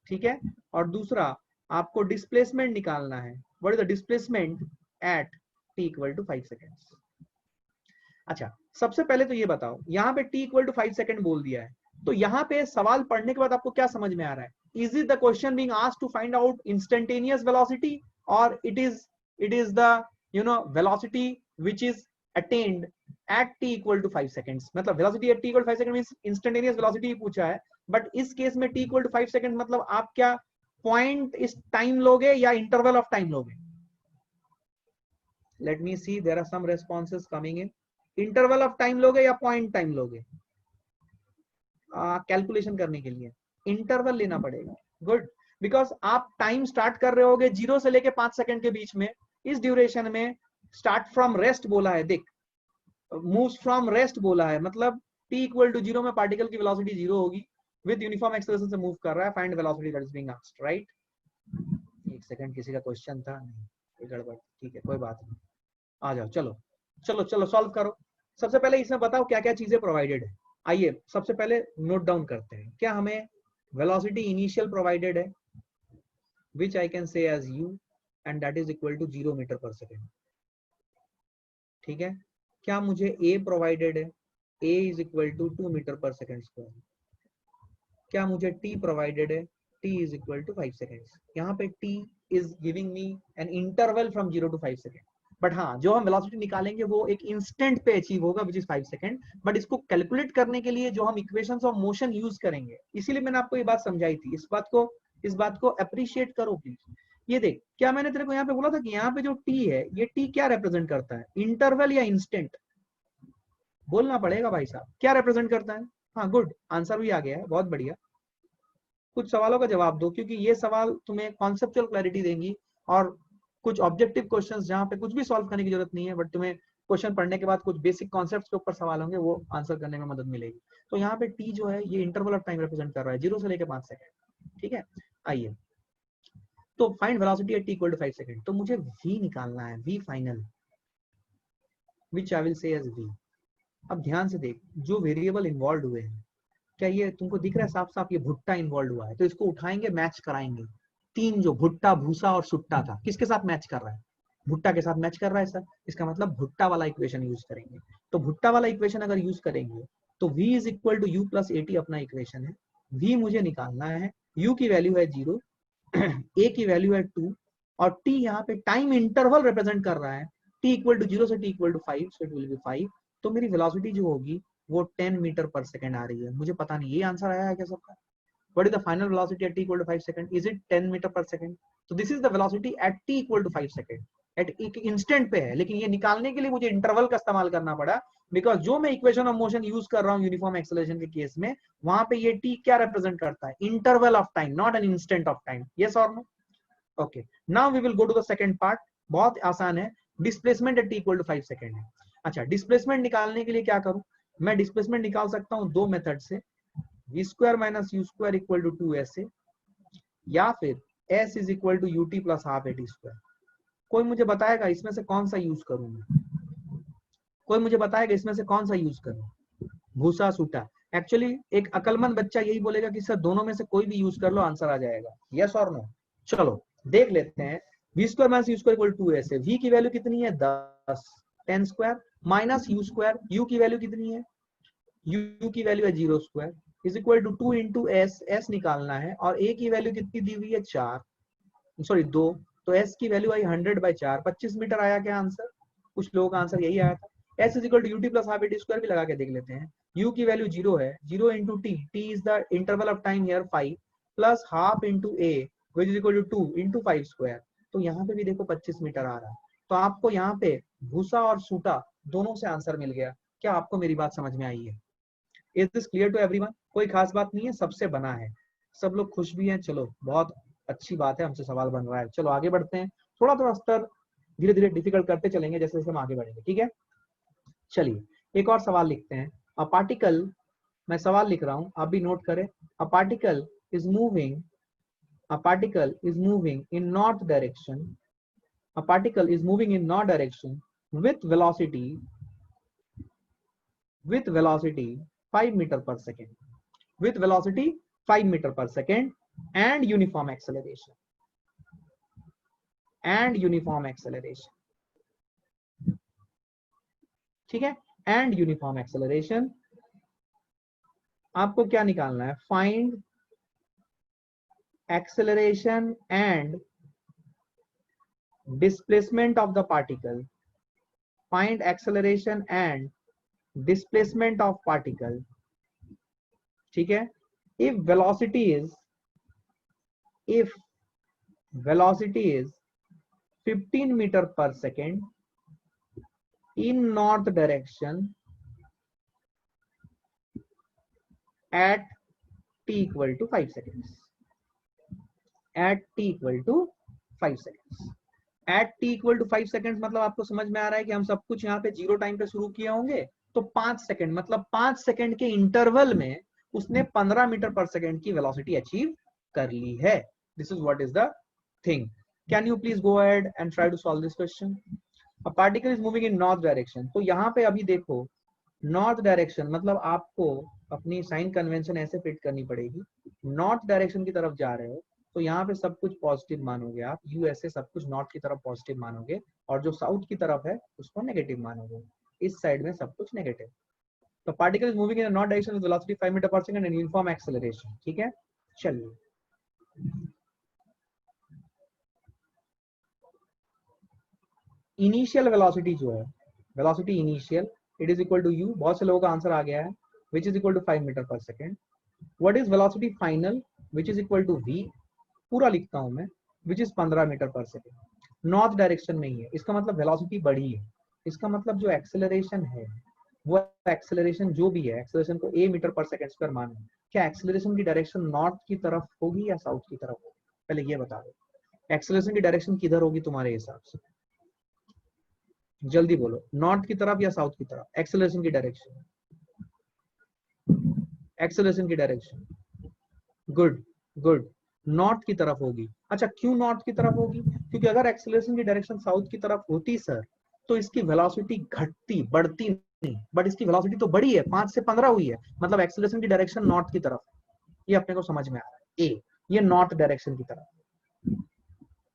ठीक है। और दूसरा आपको डिस्प्लेसमेंट निकालना है, what is the displacement at t equal to 5 seconds. अच्छा, सबसे पहले तो ये बताओ, यहाँ पे t इक्वल टू 5 सेकेंड बोल दिया है, तो यहाँ पे सवाल पढ़ने के बाद आपको क्या समझ में आ रहा है? Is it the question being asked to find out instantaneous velocity और it is the velocity which is attained at t equal to 5 seconds? मतलब velocity at t equal to 5 seconds means instantaneous velocity पूछा है, but इस case में t equal to 5 seconds मतलब आप क्या point इस टाइम लोगे या इंटरवल ऑफ टाइम लोगे? Let me see, there are some responses coming in. Interval of time लोगे या पॉइंट टाइम लोगे? कैलकुलेशन करने के लिए इंटरवल लेना पड़ेगा। गुड, बिकॉज आप टाइम स्टार्ट कर रहे होगे 0 से लेके 5 सेकंड के बीच में। इस ड्यूरेशन में स्टार्ट फ्रॉम रेस्ट बोला है, देख मूव्स फ्रॉम रेस्ट बोला है, मतलब t इक्वल टू 0 में पार्टिकल की वेलोसिटी 0 होगी, विद यूनिफॉर्म एक्सेलरेशन से मूव कर रहा है, find velocity that is being asked, right? एक सेकंड, किसी का क्वेश्चन था? नहीं, ये गड़बड़, ठीक है कोई बात नहीं, आ जाओ, चलो चलो चलो सॉल्व करो। सबसे पहले इसमें बताओ क्या क्या चीजें प्रोवाइडेड है। आइए सबसे पहले नोट डाउन करते हैं। क्या हमें वेलोसिटी इनिशियल प्रोवाइडेड है, which I can say as u, and that is equal to 0 meter per second. ठीक है, क्या मुझे a प्रोवाइडेड है, a is equal to 2 metre per second square. क्या मुझे t प्रोवाइडेड है, t is equal to 5 seconds. यहाँ पे t is giving me an interval from 0 to 5 second. But हाँ, जो हम वेलोसिटी निकालेंगे वो एक इंस्टेंट पे अचीव होगा विच इज 5 सेकेंड। बट इसको कैलकुलेट करने के लिए जो हम इक्वेशंस ऑफ मोशन यूज करेंगे, इसीलिए मैंने आपको ये बात समझाई थी। इस बात को अप्रिशिएट करो प्लीज। ये देख, क्या मैंने तेरे को यहाँ पे बोला था कि यहाँ पे जो t है, ये t क्या रिप्रेजेंट करता है, इंटरवल या इंस्टेंट? बोलना पड़ेगा भाई साहब, क्या रिप्रेजेंट करता है? हाँ गुड, आंसर भी आ गया है, बहुत बढ़िया। कुछ सवालों का जवाब दो, क्योंकि ये सवाल तुम्हें कॉन्सेप्चुअल क्लैरिटी देंगी, और कुछ ऑब्जेक्टिव क्वेश्चंस जहाँ पे कुछ भी सॉल्व करने की जरूरत नहीं है, बट तुम्हें क्वेश्चन पढ़ने के बाद कुछ बेसिक कॉन्सेप्ट्स के ऊपर सवाल होंगे, वो आंसर करने में मदद मिलेगी। तो यहाँ पे t जो है ये इंटरवल ऑफ टाइम रिप्रेजेंट कर रहा है, 0 से लेकर 5 सेकंड। ठीक है, आइए तो find velocity at t equal to 5 second. तो मुझे v निकालना है, v final, which I will say as v। अब ध्यान से देख, जो वेरिएबल इन्वॉल्व हुए हैं, क्या ये तुमको दिख रहा है साफ साफ? ये भुट्टा इन्वॉल्व हुआ है, तो इसको उठाएंगे, मैच कराएंगे। तीन जो भुट्टा, भूसा और सुट्टा था, किसके साथ मैच कर रहा है? भुट्टा के साथ मैच कर रहा है सर। इसका मतलब भुट्टा वाला इक्वेशन यूज करेंगे। तो भुट्टा वाला इक्वेशन अगर यूज करेंगे तो v is equal to u plus A T अपना इक्वेशन है। v मुझे निकालना है, u की वैल्यू है 0, a की वैल्यू है 2, और t यहाँ पे टाइम इंटरवल रिप्रेजेंट कर रहा है, t इक्वल टू 0 से t equal to 5, so it will be 5। तो मेरी वेलोसिटी जो होगी वो 10 मीटर पर सेकेंड आ रही है। मुझे पता नहीं ये आंसर आया है क्या सबका? What is the final velocity at t equal to 5 second? Is it 10 meter per second? So this is the velocity at t equal to 5 second. At एक इंस्टेंट पे है, लेकिन ये निकालने के लिए मुझे इंटरवल का इस्तेमाल करना पड़ा, बिकॉज जो मैं इक्वेशन ऑफ मोशन यूज कर रहा हूँ यूनिफॉर्म एक्सेलरेशन के केस में, वहां पे ये t क्या रिप्रेजेंट करता है? Interval of time, not an instant of time. Yes और no? Okay, now we will go to the second part. बहुत आसान है, displacement at t equal to 5 second है। अच्छा, डिस्प्लेसमेंट निकालने के लिए क्या करूं? मैं डिस्प्लेसमेंट निकाल सकता हूं दो मेथड से, v square minus you square equal to 2sa, या फिर s is equal to ut plus half at square. कोई मुझे बताएगा इसमें से कौन सा यूज करूं मैं? कोई मुझे बताएगा इसमें से कौन सा यूज करूं? भूसा सूटा? एक्चुअली एक अकलमंद बच्चा यही बोलेगा कि सर दोनों में से कोई भी यूज कर लो, आंसर आ जाएगा। यस और नो? चलो देख लेते हैं। v square minus you square equal to 2sa, v की वैल्यू कितनी है 10, 10 square minus you square, u की वैल्यू कितनी है? u की वैल्यू है 0 square is equal to 2 into S, S निकालना है, और a की वैल्यू कितनी दी हुई है 4, सॉरी 2, तो s की वैल्यू आई 100 बाई 4, 25 मीटर आया क्या आंसर? कुछ लोगों का आंसर यही आया था। s is equal to ut plus half at square भी लगा के देख लेते हैं। u की वैल्यू 0 है, 0 into t, t is the interval of time here 5, plus half into a which is equal to 2 into 5 square. तो यहाँ पे भी देखो 25 मीटर आ रहा है। तो आपको यहाँ पे भूसा और सूटा दोनों से आंसर मिल गया। क्या आपको मेरी बात समझ में आई है? Is this clear to everyone? कोई खास बात नहीं है, सबसे बना है, सब लोग खुश भी हैं। चलो बहुत अच्छी बात है, हमसे सवाल बन रहा है। चलो आगे बढ़ते हैं, थोड़ा थोड़ा स्तर धीरे धीरे डिफिकल्ट करते चलेंगे जैसे जैसे हम आगे बढ़ेंगे। ठीक है, चलिए एक और सवाल लिखते हैं। अ पार्टिकल, मैं सवाल लिख रहा हूं, आप भी नोट करें। अ particle is moving, a particle is moving in north direction, a particle is moving in north direction with velocity 5 meter per second, with velocity 5 meter per second and uniform acceleration, ठीक है, and uniform acceleration। आपको क्या निकालना है? Find acceleration and displacement of the particle, find acceleration and displacement of particle। ठीक है, if velocity is 15 meter per second in north direction at t equal to 5 seconds, at t equal to 5 seconds, at t equal to 5 seconds मतलब आपको समझ में आ रहा है कि हम सब कुछ यहाँ पे 0 टाइम पे शुरू किए होंगे, तो 5 सेकंड मतलब 5 सेकंड के इंटरवल में उसने 15 मीटर पर सेकंड की वेलोसिटी अचीव कर ली है। This is what is the thing. Can you please go ahead and try to solve this question. A particle is moving in north direction, तो यहाँ पे अभी देखो नॉर्थ डायरेक्शन मतलब आपको अपनी साइन कन्वेंशन ऐसे फिट करनी पड़ेगी, नॉर्थ डायरेक्शन की तरफ जा रहे हो तो यहाँ पे सब कुछ पॉजिटिव मानोगे आप, यू ऐसे सब कुछ नॉर्थ की तरफ पॉजिटिव मानोगे और जो साउथ की तरफ है उसको नेगेटिव मानोगे, इस साइड में सब कुछ नेगेटिव। तो particle is moving in north direction with velocity 5 metre per second and uniform acceleration. ठीक है, चलिए इनिशियल वेलोसिटी जो है, velocity initial it is equal to u, बहुत से लोगों का आंसर आ गया है, which is equal to 5 metre per second. What is velocity final which is equal to v, पूरा लिखता हूं मैं, which is 15 metre per second. North direction में ही है, इसका मतलब वेलोसिटी बढ़ी है, इसका मतलब जो एक्सेलरेशन है वो एक्सेलरेशन जो भी है, एक्सेलरेशन को a metre per second square मानो, क्या एक्सेलरेशन की डायरेक्शन नॉर्थ की तरफ होगी या साउथ की तरफ होगी, पहले ये बता दो, एक्सेलरेशन की डायरेक्शन किधर होगी तुम्हारे हिसाब से, जल्दी बोलो, नॉर्थ की तरफ या साउथ की तरफ, एक्सेलरेशन की डायरेक्शन, एक्सेलरेशन की डायरेक्शन, गुड गुड, नॉर्थ की तरफ होगी। अच्छा क्यों नॉर्थ की तरफ होगी, क्योंकि अगर एक्सेलरेशन की डायरेक्शन साउथ की तरफ होती सर तो इसकी वेलोसिटी घटती बढ़ती नहीं, बट इसकी वेलोसिटी तो बढ़ी है, 5 से 15 हुई है, मतलब एक्सेलरेशन की डायरेक्शन नॉर्थ की तरफ, ये अपने को समझ में आ रहा है, ए ये नॉर्थ डायरेक्शन की तरफ।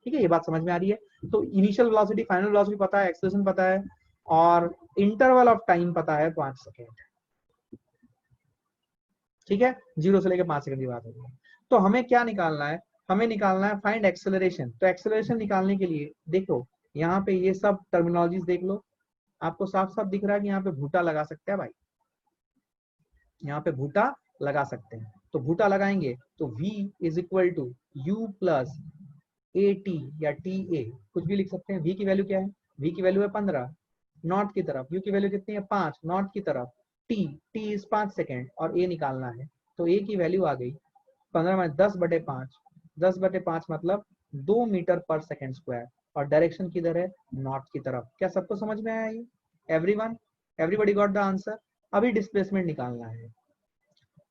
ठीक है, ये बात समझ में आ रही है। तो इनिशियल वेलोसिटी फाइनल वेलोसिटी पता है, एक्सेलरेशन पता है और इंटरवल ऑफ टाइम पता है 5 सेकेंड। ठीक है, 0 से लेकर 5 सेकंड की बात होगी। तो हमें क्या निकालना है, हमें निकालना है फाइंड एक्सेलरेशन। तो एक्सेलरेशन निकालने के लिए देखो यहाँ पे ये सब टर्मिनोलॉजीज देख लो, आपको साफ साफ दिख रहा है कि यहाँ पे भूटा लगा सकते हैं भाई, यहाँ पे भूटा लगा सकते हैं। तो भूटा लगाएंगे तो v is equal to u plus A T या टी ए, कुछ भी लिख सकते हैं। v की वैल्यू क्या है, v की वैल्यू है 15 नॉर्थ की तरफ, u की वैल्यू कितनी है 5 नॉर्थ की तरफ, t इज 5 सेकेंड और a निकालना है। तो a की वैल्यू आ गई 15 में 10/5, 10/5 मतलब 2 मीटर पर सेकेंड स्क्वायर और डायरेक्शन किधर है, नॉर्थ की तरफ। क्या सबको समझ में आया ये, everyone, everybody got the answer. अभी डिस्प्लेसमेंट निकालना है।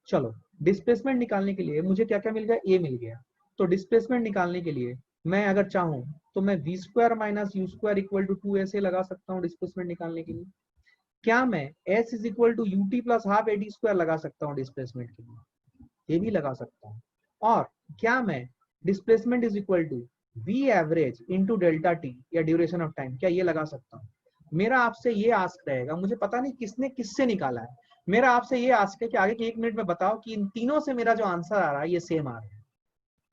चलो डिस्प्लेसमेंट निकालने के लिए मुझे क्या क्या मिल गया, ए मिल गया। तो डिस्प्लेसमेंट निकालने के लिए मैं अगर चाहूं तो मैं v square minus you square equal to 2 ऐसे लगा सकता हूँ डिस्प्लेसमेंट निकालने के लिए। क्या मैं s is equal to u T plus half A T square लगा सकता हूँ डिस्प्लेसमेंट के लिए, ये भी लगा सकता हूँ। और क्या मैं displacement is equal to we average into delta T या ड्यूरेशन ऑफ टाइम, क्या ये लगा सकता हूँ। मेरा आपसे ये आस्क रहेगा, मुझे पता नहीं किसने किससे निकाला है, मेरा आपसे ये आस्क है कि आगे के 1 मिनट में बताओ कि इन तीनों से मेरा जो आंसर आ रहा है ये सेम आ रहा है,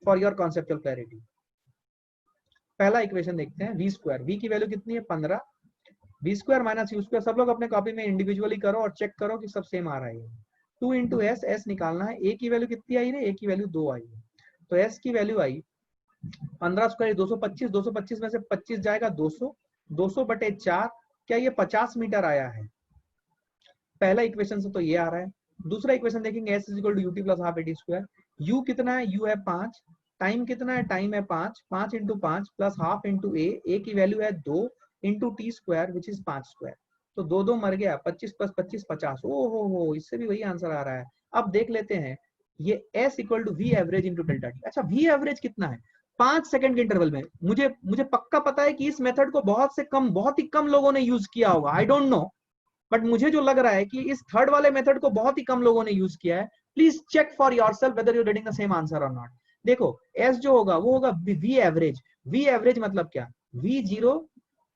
फॉर योर कॉन्सेप्चुअल क्लैरिटी। पहला इक्वेशन देखते हैं, वी स्क्वायर, वी की वैल्यू कितनी है 15, V square minus you square, सब लोग अपने कॉपी में इंडिविजुअली करो और चेक करो कि सब सेम आ रहा है। 2 इंटू एस, एस निकालना है, ए की वैल्यू कितनी आई है, ए की वैल्यू 2 आई है, तो एस की वैल्यू आई 15 स्क्वायर 225, 225 में से 25 जाएगा 200, 200/4, क्या ये 50 मीटर आया है। पहला इक्वेशन से तो ये आ रहा है। दूसरा इक्वेशन देखेंगे, s is equal to U T plus half A T square, u कितना है, u है 5, टाइम कितना है, टाइम है 5, 5 इंटू 5 प्लस हाफ इंटू ए की वैल्यू है 2 into T square which is 5 square, तो 2 मर गया, 25 प्लस 25 50, ओ हो इससे भी वही आंसर आ रहा है। अब देख लेते हैं ये s equal to we average into delta T. अच्छा वी एवरेज कितना है, 5 सेकंड के इंटरवल में, मुझे पक्का पता है कि इस मेथड को बहुत ही कम लोगों ने यूज किया होगा, आई डोंट नो, बट मुझे जो लग रहा है कि इस थर्ड वाले मेथड को बहुत ही कम लोगों ने यूज किया है। Please check for yourself whether you are getting the same answer और नॉट। देखो एस जो होगा वो होगा वी एवरेज, वी एवरेज मतलब क्या, v0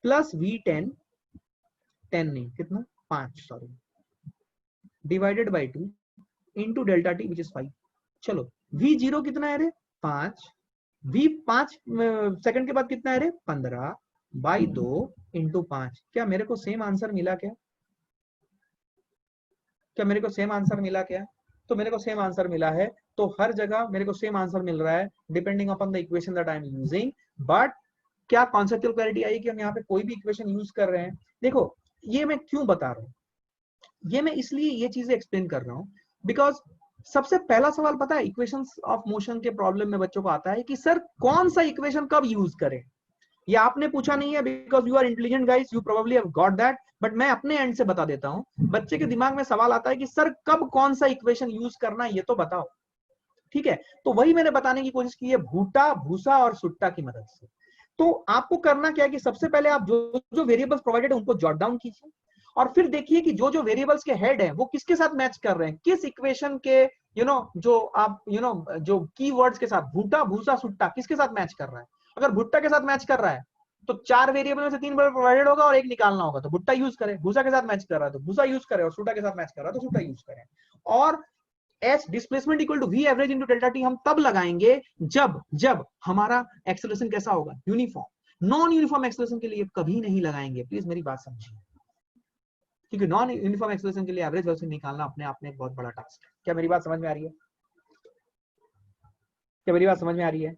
प्लस v10, 10 नहीं कितना 5 sorry, divided by 2 into delta T which is 5। चलो v0 कितना है रे 5, v5 सेकंड के बाद कितना है रे 15 बाई 2 इंटू 5। क्या मेरे को सेम आंसर मिला क्या, क्या मेरे को सेम आंसर मिला क्या, तो मेरे को सेम आंसर मिला है। तो हर जगह मेरे को सेम आंसर मिल रहा है depending upon the equation that I am using. But क्या कॉन्सेप्चुअल क्लैरिटी आई कि हम यहाँ पे कोई भी इक्वेशन यूज कर रहे हैं। देखो ये मैं क्यों बता रहा हूँ, ये मैं इसलिए ये चीजें एक्सप्लेन कर रहा हूँ बिकॉज सबसे पहला सवाल पता है इक्वेशंस ऑफ मोशन के प्रॉब्लम में बच्चों को आता है कि सर कौन सा इक्वेशन कब यूज करें। ये आपने पूछा नहीं है because you are intelligent guys, you probably have got that, but मैं अपने एंड से बता देता हूँ। बच्चे के दिमाग में सवाल आता है कि सर कब कौन सा इक्वेशन यूज करना है ये तो बताओ, ठीक है। तो वही मैंने बताने की कोशिश की है भूटा, भूसा और सुट्टा की मदद से। तो आपको करना क्या है कि सबसे पहले आप जो जो वेरिएबल्स प्रोवाइडेड है उनको जॉट डाउन कीजिए और फिर देखिए कि जो जो वेरिएबल्स के हेड हैं वो किसके साथ मैच कर रहे हैं, किस इक्वेशन के जो आप जो कीवर्ड्स के साथ भूटा भूसा सुट्टा किसके साथ मैच कर रहा है। अगर भुट्टा के साथ मैच कर रहा है तो 4 वेरिएबल में से 3 वेरिएबल प्रोवाइडेड होगा और एक निकालना होगा, तो भुट्टा यूज करें। भूसा के साथ मैच कर रहा है तो भूसा यूज करें और सुट्टा के साथ मैच कर रहा है तो सुट्टा यूज करें। और S displacement equal to we average into delta T हम तब लगाएंगे जब हमारा एक्सेलरेशन कैसा होगा, यूनिफॉर्म। नॉन यूनिफॉर्म एक्सेलरेशन के लिए कभी नहीं लगाएंगे, प्लीज मेरी बात समझिए, क्योंकि नॉन यूनिफॉर्म एक्सेलरेशन के लिए एवरेज वेलोसिटी निकालना अपने आप में एक बहुत बड़ा टास्क है। क्या मेरी बात समझ में आ रही है? क्या मेरी बात समझ में आ रही है?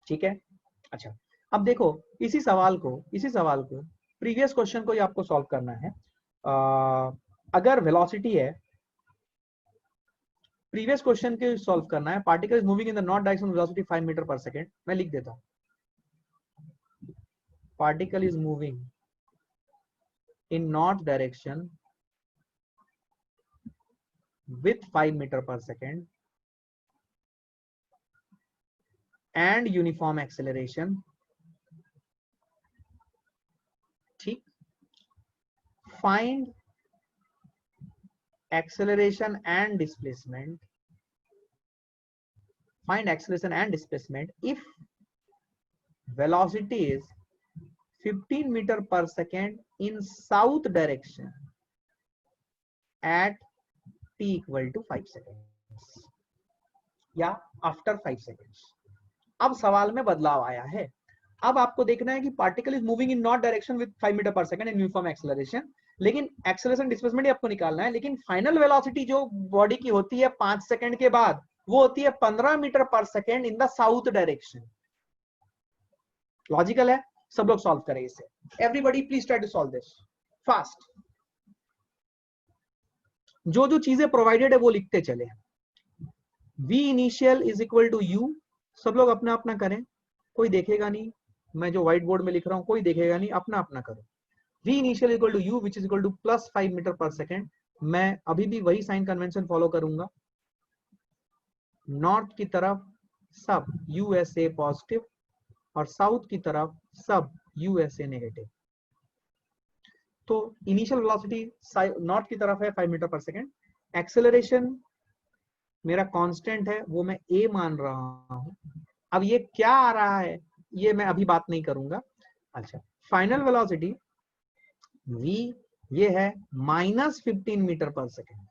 ठीक है, अच्छा अब देखो इसी सवाल को प्रीवियस क्वेश्चन को ही आपको सॉल्व करना है। अगर वेलोसिटी है, प्रीवियस क्वेश्चन के सॉल्व करना है, particle is moving in the north direction velocity 5 metre per second. मैं लिख देता हूं, particle is moving in north direction with 5 meter per second and uniform acceleration। ठीक, find acceleration and displacement, if velocity is 15 meter per second in south direction at t equal to 5 seconds या after 5 seconds। अब सवाल में बदलाव आया है। अब आपको देखना है कि particle is moving in north direction with 5 metre per second in uniform acceleration, लेकिन एक्सेलरेशन डिस्प्लेसमेंट आपको निकालना है। लेकिन फाइनल वेलोसिटी जो बॉडी की होती है 5 सेकंड के बाद वो होती है 15 metre per second in the south direction. Logical है, सब लोग सॉल्व करें इसे। Everybody please try to solve this fast. जो जो चीजें प्रोवाइडेड है वो लिखते चले। v initial is equal to u, सब लोग अपना अपना करें, कोई देखेगा नहीं, मैं जो व्हाइट बोर्ड में लिख रहा हूं कोई देखेगा नहीं, अपना अपना करो। v initial equal to u which is equal to plus 5 metre per second. मैं अभी भी वही साइन कन्वेंशन फॉलो करूंगा, नॉर्थ की तरफ सब यूएसए पॉजिटिव और साउथ की तरफ सब यूएसए नेगेटिव। तो इनिशियल वेलोसिटी नॉर्थ की तरफ है 5 मीटर पर सेकेंड, एक्सेलरेशन मेरा कांस्टेंट है वो मैं a मान रहा हूं। अब ये क्या आ रहा है ये मैं अभी बात नहीं करूंगा। अच्छा, फाइनल वेलोसिटी v ये है -15 मीटर पर सेकेंड।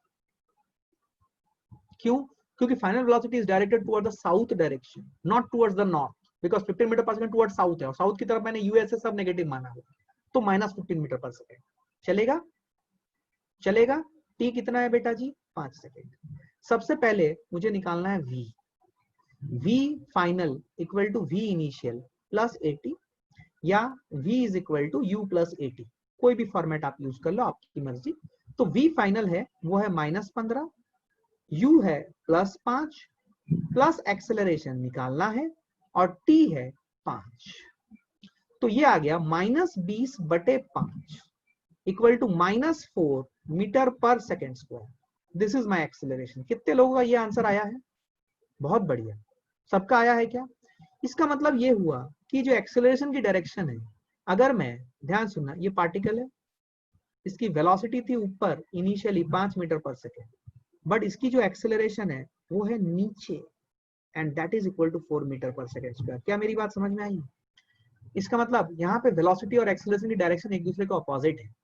क्यों? क्योंकि final velocity is directed toward the south direction, not towards the north, because 15 metre per second toward south है और साउथ की तरफ मैंने यूएसए सब नेगेटिव माना है, तो -15 मीटर पर सेकेंड चलेगा। चलेगा। t कितना है बेटा जी? 5 सेकेंड। सबसे पहले मुझे निकालना है v final equal to v initial plus 80 या v is equal to u plus 80, कोई भी फॉर्मेट आप यूज कर लो, आपकी मर्जी। तो v फाइनल है वो है -15, u है +5 प्लस एक्सेलरेशन निकालना है और t है 5, तो ये आ गया -20/5 equal to -4 metre per second square. This is my acceleration. कितने लोगों का ये आंसर आया है? बहुत बढ़िया, सबका आया है क्या? इसका मतलब ये हुआ कि जो एक्सेलरेशन की डायरेक्शन है, अगर मैं, ध्यान सुनना, ये पार्टिकल है, इसकी वेलोसिटी थी ऊपर initially 5 metre per second, but इसकी जो एक्सेलरेशन है वो है नीचे, and that is equal to 4 metre per second square. क्या मेरी बात समझ में आई? इसका मतलब यहाँ पे वेलोसिटी और एक्सेलरेशन की डायरेक्शन एक दूसरे के अपोजिट है।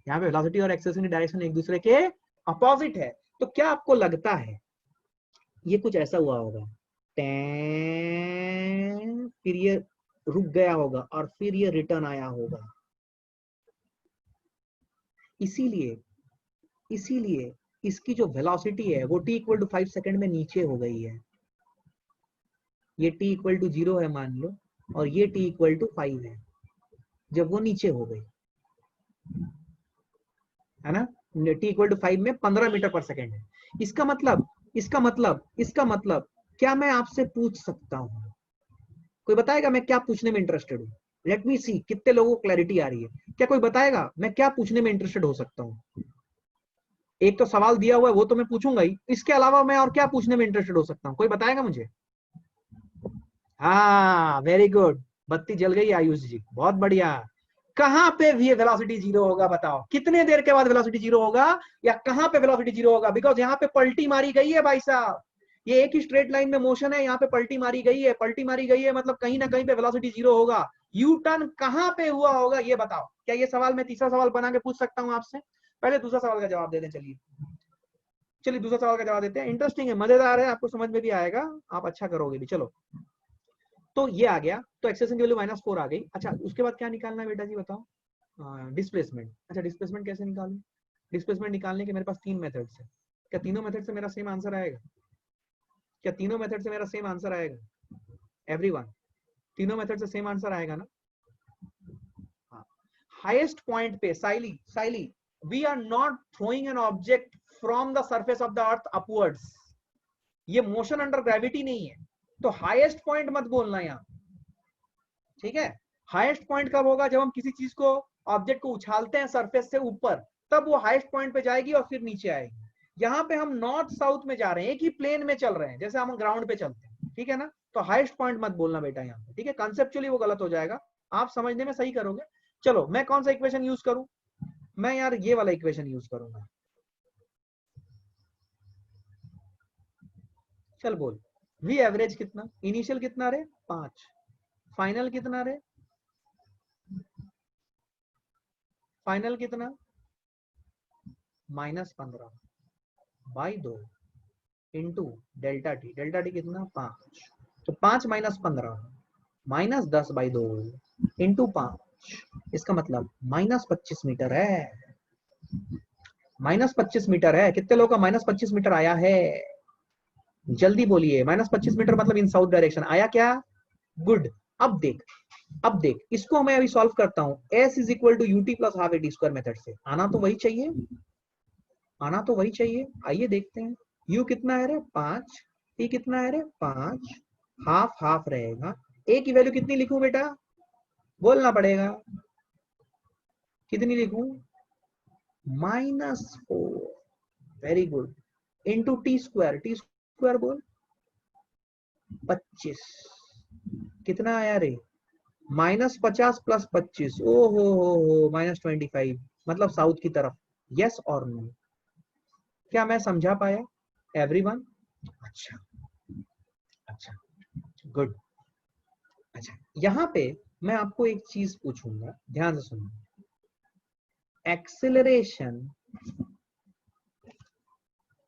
यहाँ पे वेलोसिटी और एक्सेलरेशन की डायरेक्शन एक दूसरे के अपोजिट है। तो क्या आपको लगता है ये कुछ ऐसा हुआ होगा, फिर ये रुक गया होगा और फिर ये रिटर्न आया होगा? इसीलिए इसकी जो वेलोसिटी है वो t इक्वल टू 5 सेकेंड में नीचे हो गई है। ये t इक्वल टू 0 है मान लो, और ये t इक्वल टू 5 है, जब वो नीचे हो गई है ना। t इक्वल टू 5 में 15 मीटर पर सेकेंड है। इसका मतलब क्या मैं आपसे पूछ सकता हूं? कोई बताएगा मैं क्या पूछने में इंटरेस्टेड हूं? लेट मी सी कितने लोगों को क्लैरिटी आ रही है। क्या कोई बताएगा मैं क्या पूछने में इंटरेस्टेड हो सकता हूं? एक तो सवाल दिया हुआ है वो तो मैं पूछूंगा ही, इसके अलावा मैं और क्या पूछने में इंटरेस्टेड हो सकता हूं? कोई बताएगा मुझे? हाँ वेरी गुड, बत्ती जल गई आयुष जी, बहुत बढ़िया। कहां पे भी वेलोसिटी जीरो होगा बताओ, कितने देर के बाद वेलोसिटी जीरो होगा, या कहां पे वेलोसिटी जीरो होगा? बिकॉज यहाँ पे पलटी मारी गई है भाई साहब, ये एक ही स्ट्रेट लाइन में मोशन है, यहाँ पे पलटी मारी गई है, पलटी मारी गई है मतलब कहीं ना कहीं पे वेलोसिटी जीरो होगा। यू टर्न कहां पे हुआ होगा ये बताओ। क्या ये सवाल मैं तीसरा सवाल बना के पूछ सकता हूँ आपसे? पहले दूसरा सवाल का जवाब दे दें। चलिए चलिए दूसरा सवाल का जवाब देते हैं, इंटरेस्टिंग है, मजेदार है, आपको समझ में भी आएगा, आप अच्छा करोगे भी। चलो तो ये आ गया, तो एक्सेलेरेशन की वैल्यू -4 आ गई। अच्छा उसके बाद क्या निकालना है बेटा जी बताओ? डिस्प्लेसमेंट। अच्छा डिस्प्लेसमेंट कैसे निकालूं? डिस्प्लेसमेंट निकालने के मेरे पास 3 मेथड्स है। क्या तीनों मेथड से मेरा सेम आंसर आएगा? क्या तीनों मेथड से मेरा सेम आंसर आएगा एवरीवन? तीनों मेथड से सेम आंसर आएगा ना? हाँ। हाईएस्ट पॉइंट पे Shaili Shaili, we are not throwing an object from the surface of the earth upwards, ये मोशन अंडर ग्रेविटी नहीं है, तो हाईएस्ट पॉइंट मत बोलना यहाँ, ठीक है? हाईएस्ट पॉइंट कब होगा? जब हम किसी चीज को, ऑब्जेक्ट को उछालते हैं सरफेस से ऊपर, तब वो हाईएस्ट पॉइंट पे जाएगी और फिर नीचे आएगी। यहाँ पे हम नॉर्थ साउथ में जा रहे हैं, एक ही प्लेन में चल रहे हैं, जैसे हम ग्राउंड पे चलते हैं, ठीक है ना? तो हाईएस्ट पॉइंट मत बोलना बेटा यहाँ पे, ठीक है? कंसेप्चुअली वो गलत हो जाएगा, आप समझने में सही करोगे। चलो मैं कौन सा इक्वेशन यूज करूं? मैं यार ये वाला इक्वेशन यूज करूंगा। चल बोल, वी एवरेज कितना, इनिशियल कितना रे 5, फाइनल कितना रे, फाइनल कितना -15 by 2 into delta T, delta T कितना 5, तो 5 -15 -10/2 इंटू 5, इसका मतलब -25 मीटर है, -25 मीटर है। कितने लोगों का -25 मीटर आया है? जल्दी बोलिए, -25 मीटर मतलब इन साउथ डायरेक्शन आया क्या? गुड। अब देख, अब देख इसको मैं अभी सॉल्व करता हूं, s is equal to U T plus half A T square method से। आना तो वही चाहिए, आना तो वही चाहिए। आइए देखते हैं, u कितना है रे 5, t कितना है रे 5, हाफ हाफ रहेगा। a की वैल्यू कितनी लिखूं बेटा? बोलना पड़ेगा, कितनी लिखूं? -4, very good, into T square, T square बोल 25, कितना आया रे? -50 + 25, ओ हो -25, मतलब साउथ की तरफ। यस और नो? क्या मैं समझा पाया एवरीवन? अच्छा अच्छा, गुड। अच्छा यहाँ पे मैं आपको एक चीज पूछूंगा, ध्यान से सुनो। एक्सेलरेशन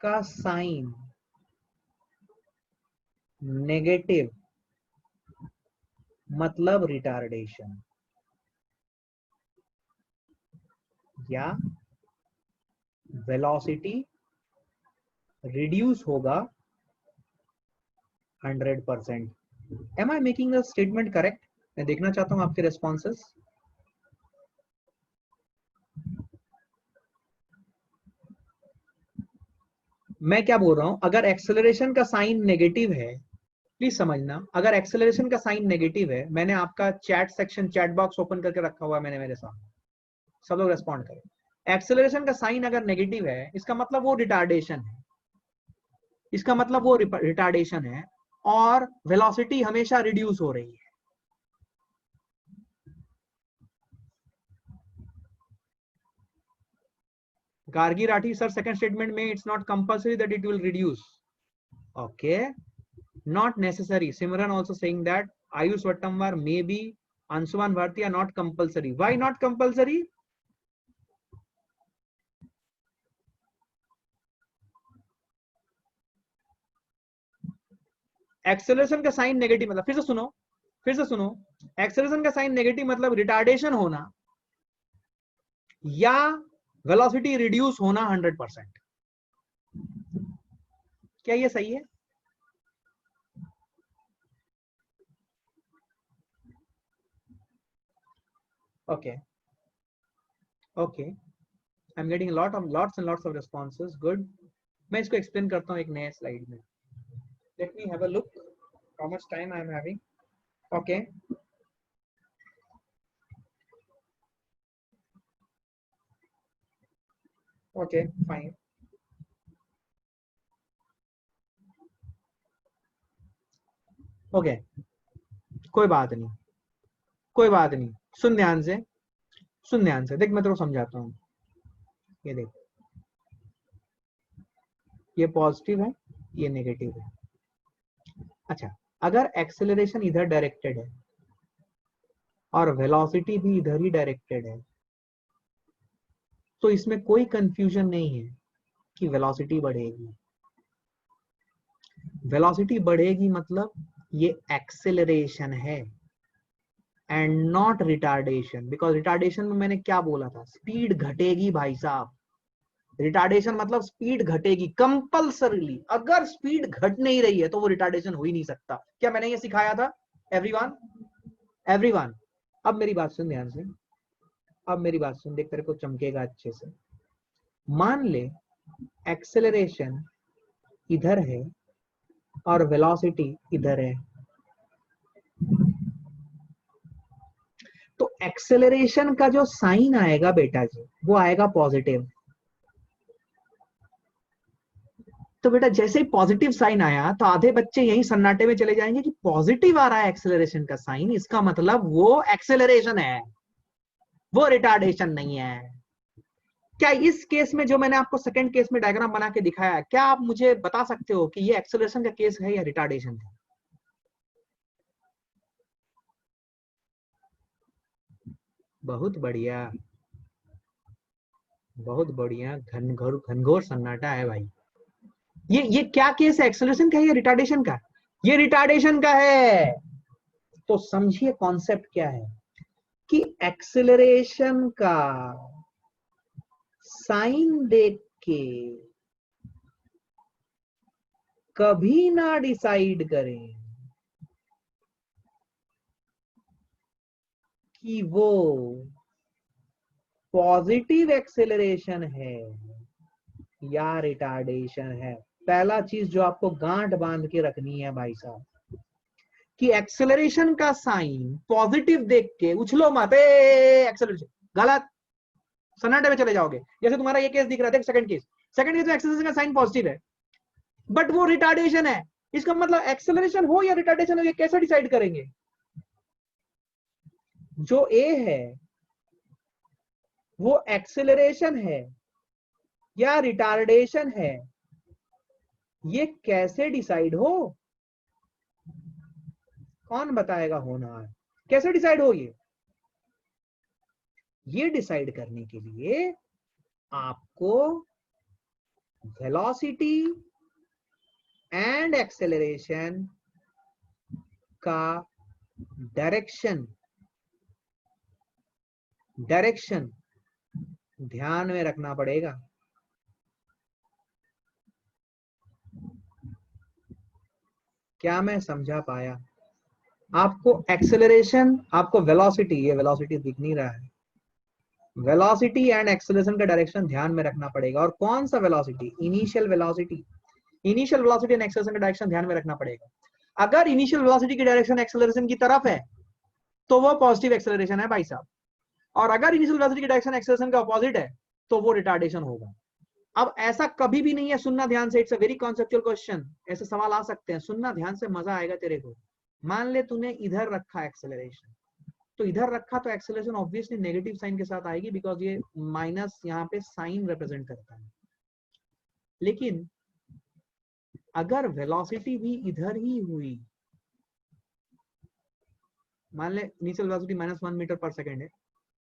का साइन नेगेटिव मतलब रिटार्डेशन, या वेलोसिटी रिड्यूस होगा 100%। Am I making the statement correct? मैं देखना चाहता हूं आपके रेस्पॉन्सेस। मैं क्या बोल रहा हूं, अगर एक्सेलरेशन का साइन नेगेटिव है, प्लीज समझना, अगर एक्सेलरेशन का साइन नेगेटिव है, मैंने आपका chat section, chat box open करके रखा हुआ है मैंने मेरे साथ, सब लोग रेस्पॉन्ड करें। एक्सेलरेशन का साइन अगर नेगेटिव है, इसका मतलब वो रिटार्डेशन है, इसका मतलब वो रिटार्डेशन है, और वेलोसिटी हमेशा रिड्यूस हो रही है। Gargi Rathi sir second statement में it's not compulsory that it will reduce, okay, not necessary. Simran also saying that Ayush Vattamwar, maybe Ansuman Bharti are not compulsory. Why not compulsory? Acceleration का sign negative मतलब, फिर से सुनो, फिर से सुनो, acceleration का साइन नेगेटिव मतलब रिटार्डेशन होना या वेलोसिटी रिड्यूस होना 100%। क्या ये सही है? Okay okay, I am getting lots and lots of responses, good। मैं इसको एक्सप्लेन करता हूँ एक नए स्लाइड में। Let me have a look how much time I am having. Okay okay fine, okay कोई बात नहीं, कोई बात नहीं, सुन ध्यान से, सुन ध्यान से, देख मैं तेरे को समझाता हूँ। ये देख, ये पॉजिटिव है, ये नेगेटिव है। अच्छा, अगर एक्सेलरेशन इधर डायरेक्टेड है और वेलोसिटी भी इधर ही डायरेक्टेड है, तो इसमें कोई कंफ्यूजन नहीं है कि वेलोसिटी बढ़ेगी। वेलोसिटी बढ़ेगी मतलब ये एक्सेलरेशन है and not retardation, because retardation में मैंने क्या बोला था, स्पीड घटेगी भाई साहब। रिटार्डेशन मतलब स्पीड घटेगी कंपल्सरीली। अगर स्पीड घट नहीं रही है तो वो रिटार्डेशन हो ही नहीं सकता। क्या मैंने ये सिखाया था? एवरीवन, एवरीवन, अब मेरी बात सुन ध्यान से, अब मेरी बात सुन, देख तेरे को चमकेगा अच्छे से। मान ले एक्सेलरेशन इधर है और वेलोसिटी इधर है, तो एक्सेलरेशन का जो साइन आएगा बेटा जी, वो आएगा पॉजिटिव। तो बेटा जैसे ही पॉजिटिव साइन आया तो आधे बच्चे यही सन्नाटे में चले जाएंगे कि पॉजिटिव आ रहा है एक्सेलरेशन का साइन, इसका मतलब वो एक्सेलरेशन है, वो रिटार्डेशन नहीं है। क्या इस केस में जो मैंने आपको सेकंड केस में डायग्राम बना के दिखाया है, क्या आप मुझे बता सकते हो कि ये एक्सेलरेशन का केस है या रिटार्डेशन है? बहुत बढ़िया, बहुत बढ़िया, घनघोर घनघोर सन्नाटा है भाई। ये क्या केस है, एक्सेलरेशन का है या रिटार्डेशन का? ये रिटार्डेशन का है। तो समझिए कॉन्सेप्ट क्या है कि एक्सेलरेशन का साइन देख के कभी ना डिसाइड करें कि वो पॉजिटिव एक्सेलरेशन है या रिटार्डेशन है। पहला चीज जो आपको गांठ बांध के रखनी है भाई साहब, कि एक्सेलरेशन का साइन पॉजिटिव देख के उछलो मत, एक्सेलरेशन गलत, सन्नाटे में चले जाओगे। जैसे तुम्हारा ये केस दिख रहा है, सेकंड केस, सेकंड केस में एक्सेलरेशन का साइन पॉजिटिव है बट वो रिटार्डेशन है। इसका मतलब एक्सेलरेशन हो या रिटार्डेशन हो, ये कैसे डिसाइड करेंगे? जो ए है वो एक्सेलरेशन है या रिटार्डेशन है, ये कैसे डिसाइड हो? कौन बताएगा होना है? कैसे डिसाइड हो? ये डिसाइड करने के लिए आपको वेलोसिटी एंड एक्सेलरेशन का डायरेक्शन ध्यान में रखना पड़ेगा। क्या मैं समझा पाया? आपको एक्सेलरेशन, आपको वेलोसिटी, ये वेलोसिटी दिख नहीं रहा है, वेलोसिटी एंड एक्सेलरेशन का डायरेक्शन ध्यान में रखना पड़ेगा। और कौन सा velocity? Initial velocity. Initial velocity and acceleration का डायरेक्शन ध्यान में रखना पड़ेगा। अगर इनिशियल वेलोसिटी की डायरेक्शन एक्सेलरेशन की तरफ है तो वो पॉजिटिव एक्सेलरेशन है भाई साहब, और अगर इनिशियल वेलोसिटी की डायरेक्शन एक्सेलरेशन का अपोजिट है तो वो रिटार्डेशन होगा। अब ऐसा कभी भी नहीं है, सुनना ध्यान से, it's a very conceptual question, ऐसे सवाल आ सकते हैं, सुनना ध्यान से, मजा आएगा तेरे को। मान ले तूने इधर रखा एक्सेलरेशन, तो इधर रखा तो एक्सेलरेशन ऑब्वियसली नेगेटिव साइन के साथ आएगी, बिकॉज ये माइनस यहाँ पे साइन रिप्रेजेंट करता है। लेकिन अगर वेलोसिटी भी इधर ही हुई, मान ले initial velocity -1 metre per second है,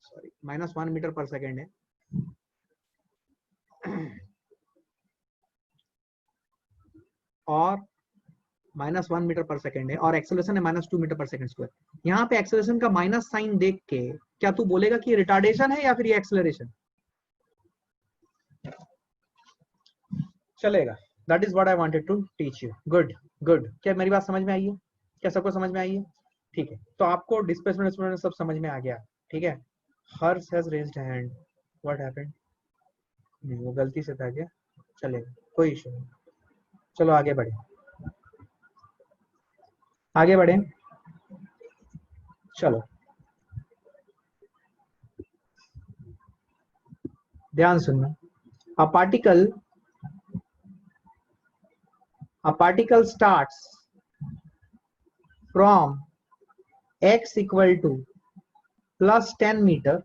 सॉरी -1 मीटर पर सेकेंड है, और -1 मीटर पर सेकेंड है, और एक्सेलरेशन है -2 मीटर पर सेकेंड स्क्वायर। यहाँ पे एक्सेलरेशन का माइनस साइन देख के क्या तू बोलेगा कि रिटार्डेशन है या फिर ये एक्सेलरेशन? चलेगा। That is what I wanted to teach you. Good good. क्या मेरी बात समझ में आई है? क्या सबको समझ में आई है? ठीक है, तो आपको डिस्प्लेसमेंट सब समझ में आ गया। ठीक है, Harsh has raised hand, what happened? नहीं, वो गलती से था क्या? चलेगा, कोई इशू नहीं। चलो आगे बढ़े, आगे बढ़े, चलो ध्यान सुनना। A particle starts from x equal to plus 10 meter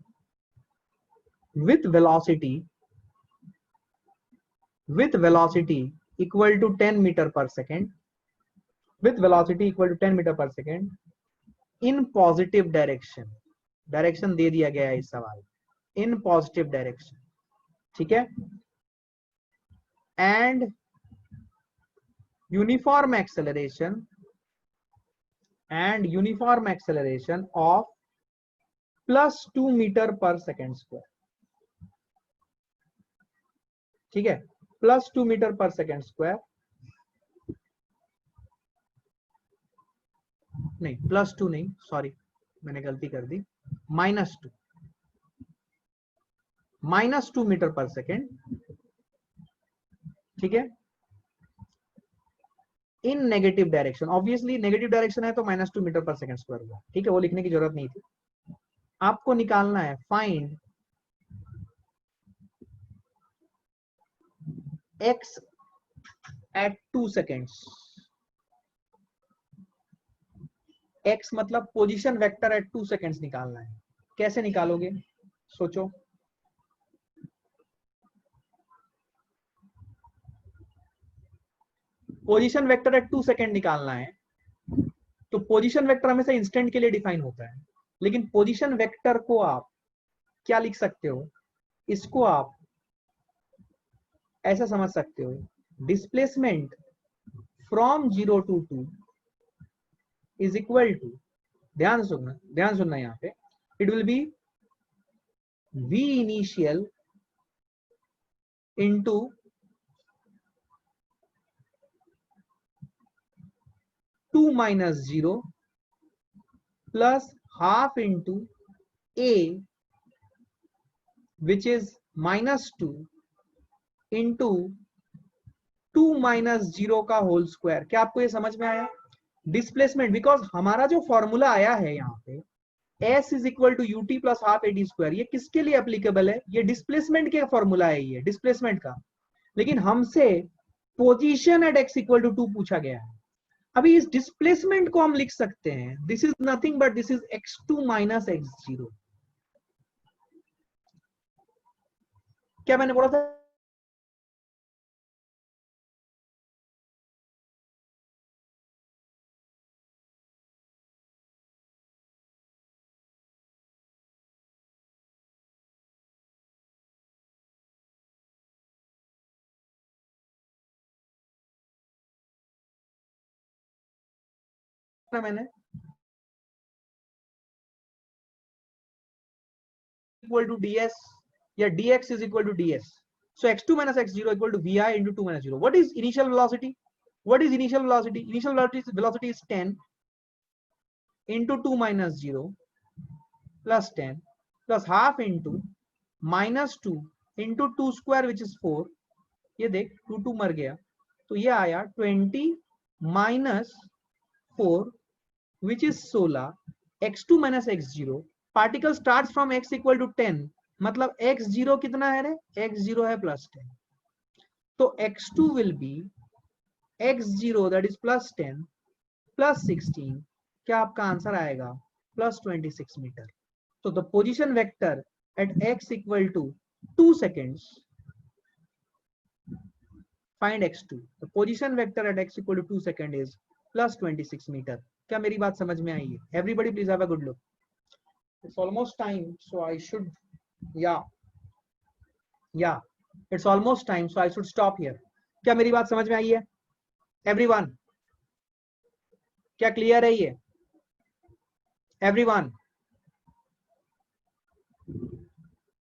with velocity equal to 10 meter per second, with velocity equal to 10 meter per second in positive direction. Direction दे दिया गया है इस सवाल, इन पॉजिटिव डायरेक्शन, ठीक है, and uniform acceleration of plus 2 metre per second square, ठीक है, plus 2 metre per second square, नहीं प्लस 2 नहीं, सॉरी मैंने गलती कर दी, minus two metre per second, ठीक है, in negative direction, obviously negative direction है तो -2 मीटर पर सेकेंड स्क्वायर हुआ, ठीक है, वो लिखने की जरूरत नहीं थी। आपको निकालना है find x at 2 seconds, x मतलब पोजीशन वेक्टर एट 2 सेकेंड्स निकालना है। कैसे निकालोगे सोचो, पोजीशन वेक्टर एट 2 सेकेंड निकालना है तो पोजीशन वेक्टर हमेशा इंस्टेंट के लिए डिफाइन होता है, लेकिन पोजीशन वेक्टर को आप क्या लिख सकते हो, इसको आप ऐसा समझ सकते हो, displacement from 0 to 2 is equal to, ध्यान सुनना यहाँ पे, it will be v initial into two minus 0 plus half into a which is -2 into 2 minus 0 का होल स्क्वायर। क्या आपको ये समझ में आया? डिस्प्लेसमेंट, बिकॉज हमारा जो फॉर्मूला आया है यहाँ पे s is equal to ut plus half ad square, ये किसके लिए एप्लीकेबल है? ये डिस्प्लेसमेंट के फॉर्मूला है, ये डिस्प्लेसमेंट का, लेकिन हमसे position at x equal to 2 पूछा गया है। अभी इस डिस्प्लेसमेंट को हम लिख सकते हैं, this is nothing but this is x2 minus x0। क्या मैंने बोला था? मैंने इक्वल टू ds या dx is equal to ds, so x2 minus x0 equal to vi into 2 minus 0. What is initial velocity? Initial velocity is 10 into 2 minus 0 plus 10 plus half into -2 into 2 square which is 4, ये देख 2 मर गया तो ये आया 20 minus 4 which is 16, x2 minus x0, particle start from x equal to 10, मतलब x0 कितना है रे? x0 है +10, तो x2 will be x0 that is +10 plus 16, क्या आपका आंसर आएगा? +26 मीटर। तो the position vector at x equal to 2 seconds, find x2, the position vector at x equal to 2 seconds is +26 metre. क्या मेरी बात समझ में आई है? Everybody please have a good look. It's almost time, so I should, yeah, it's almost time, so I should stop here. क्या मेरी बात समझ में आई है everyone? क्या क्लियर है ये everyone?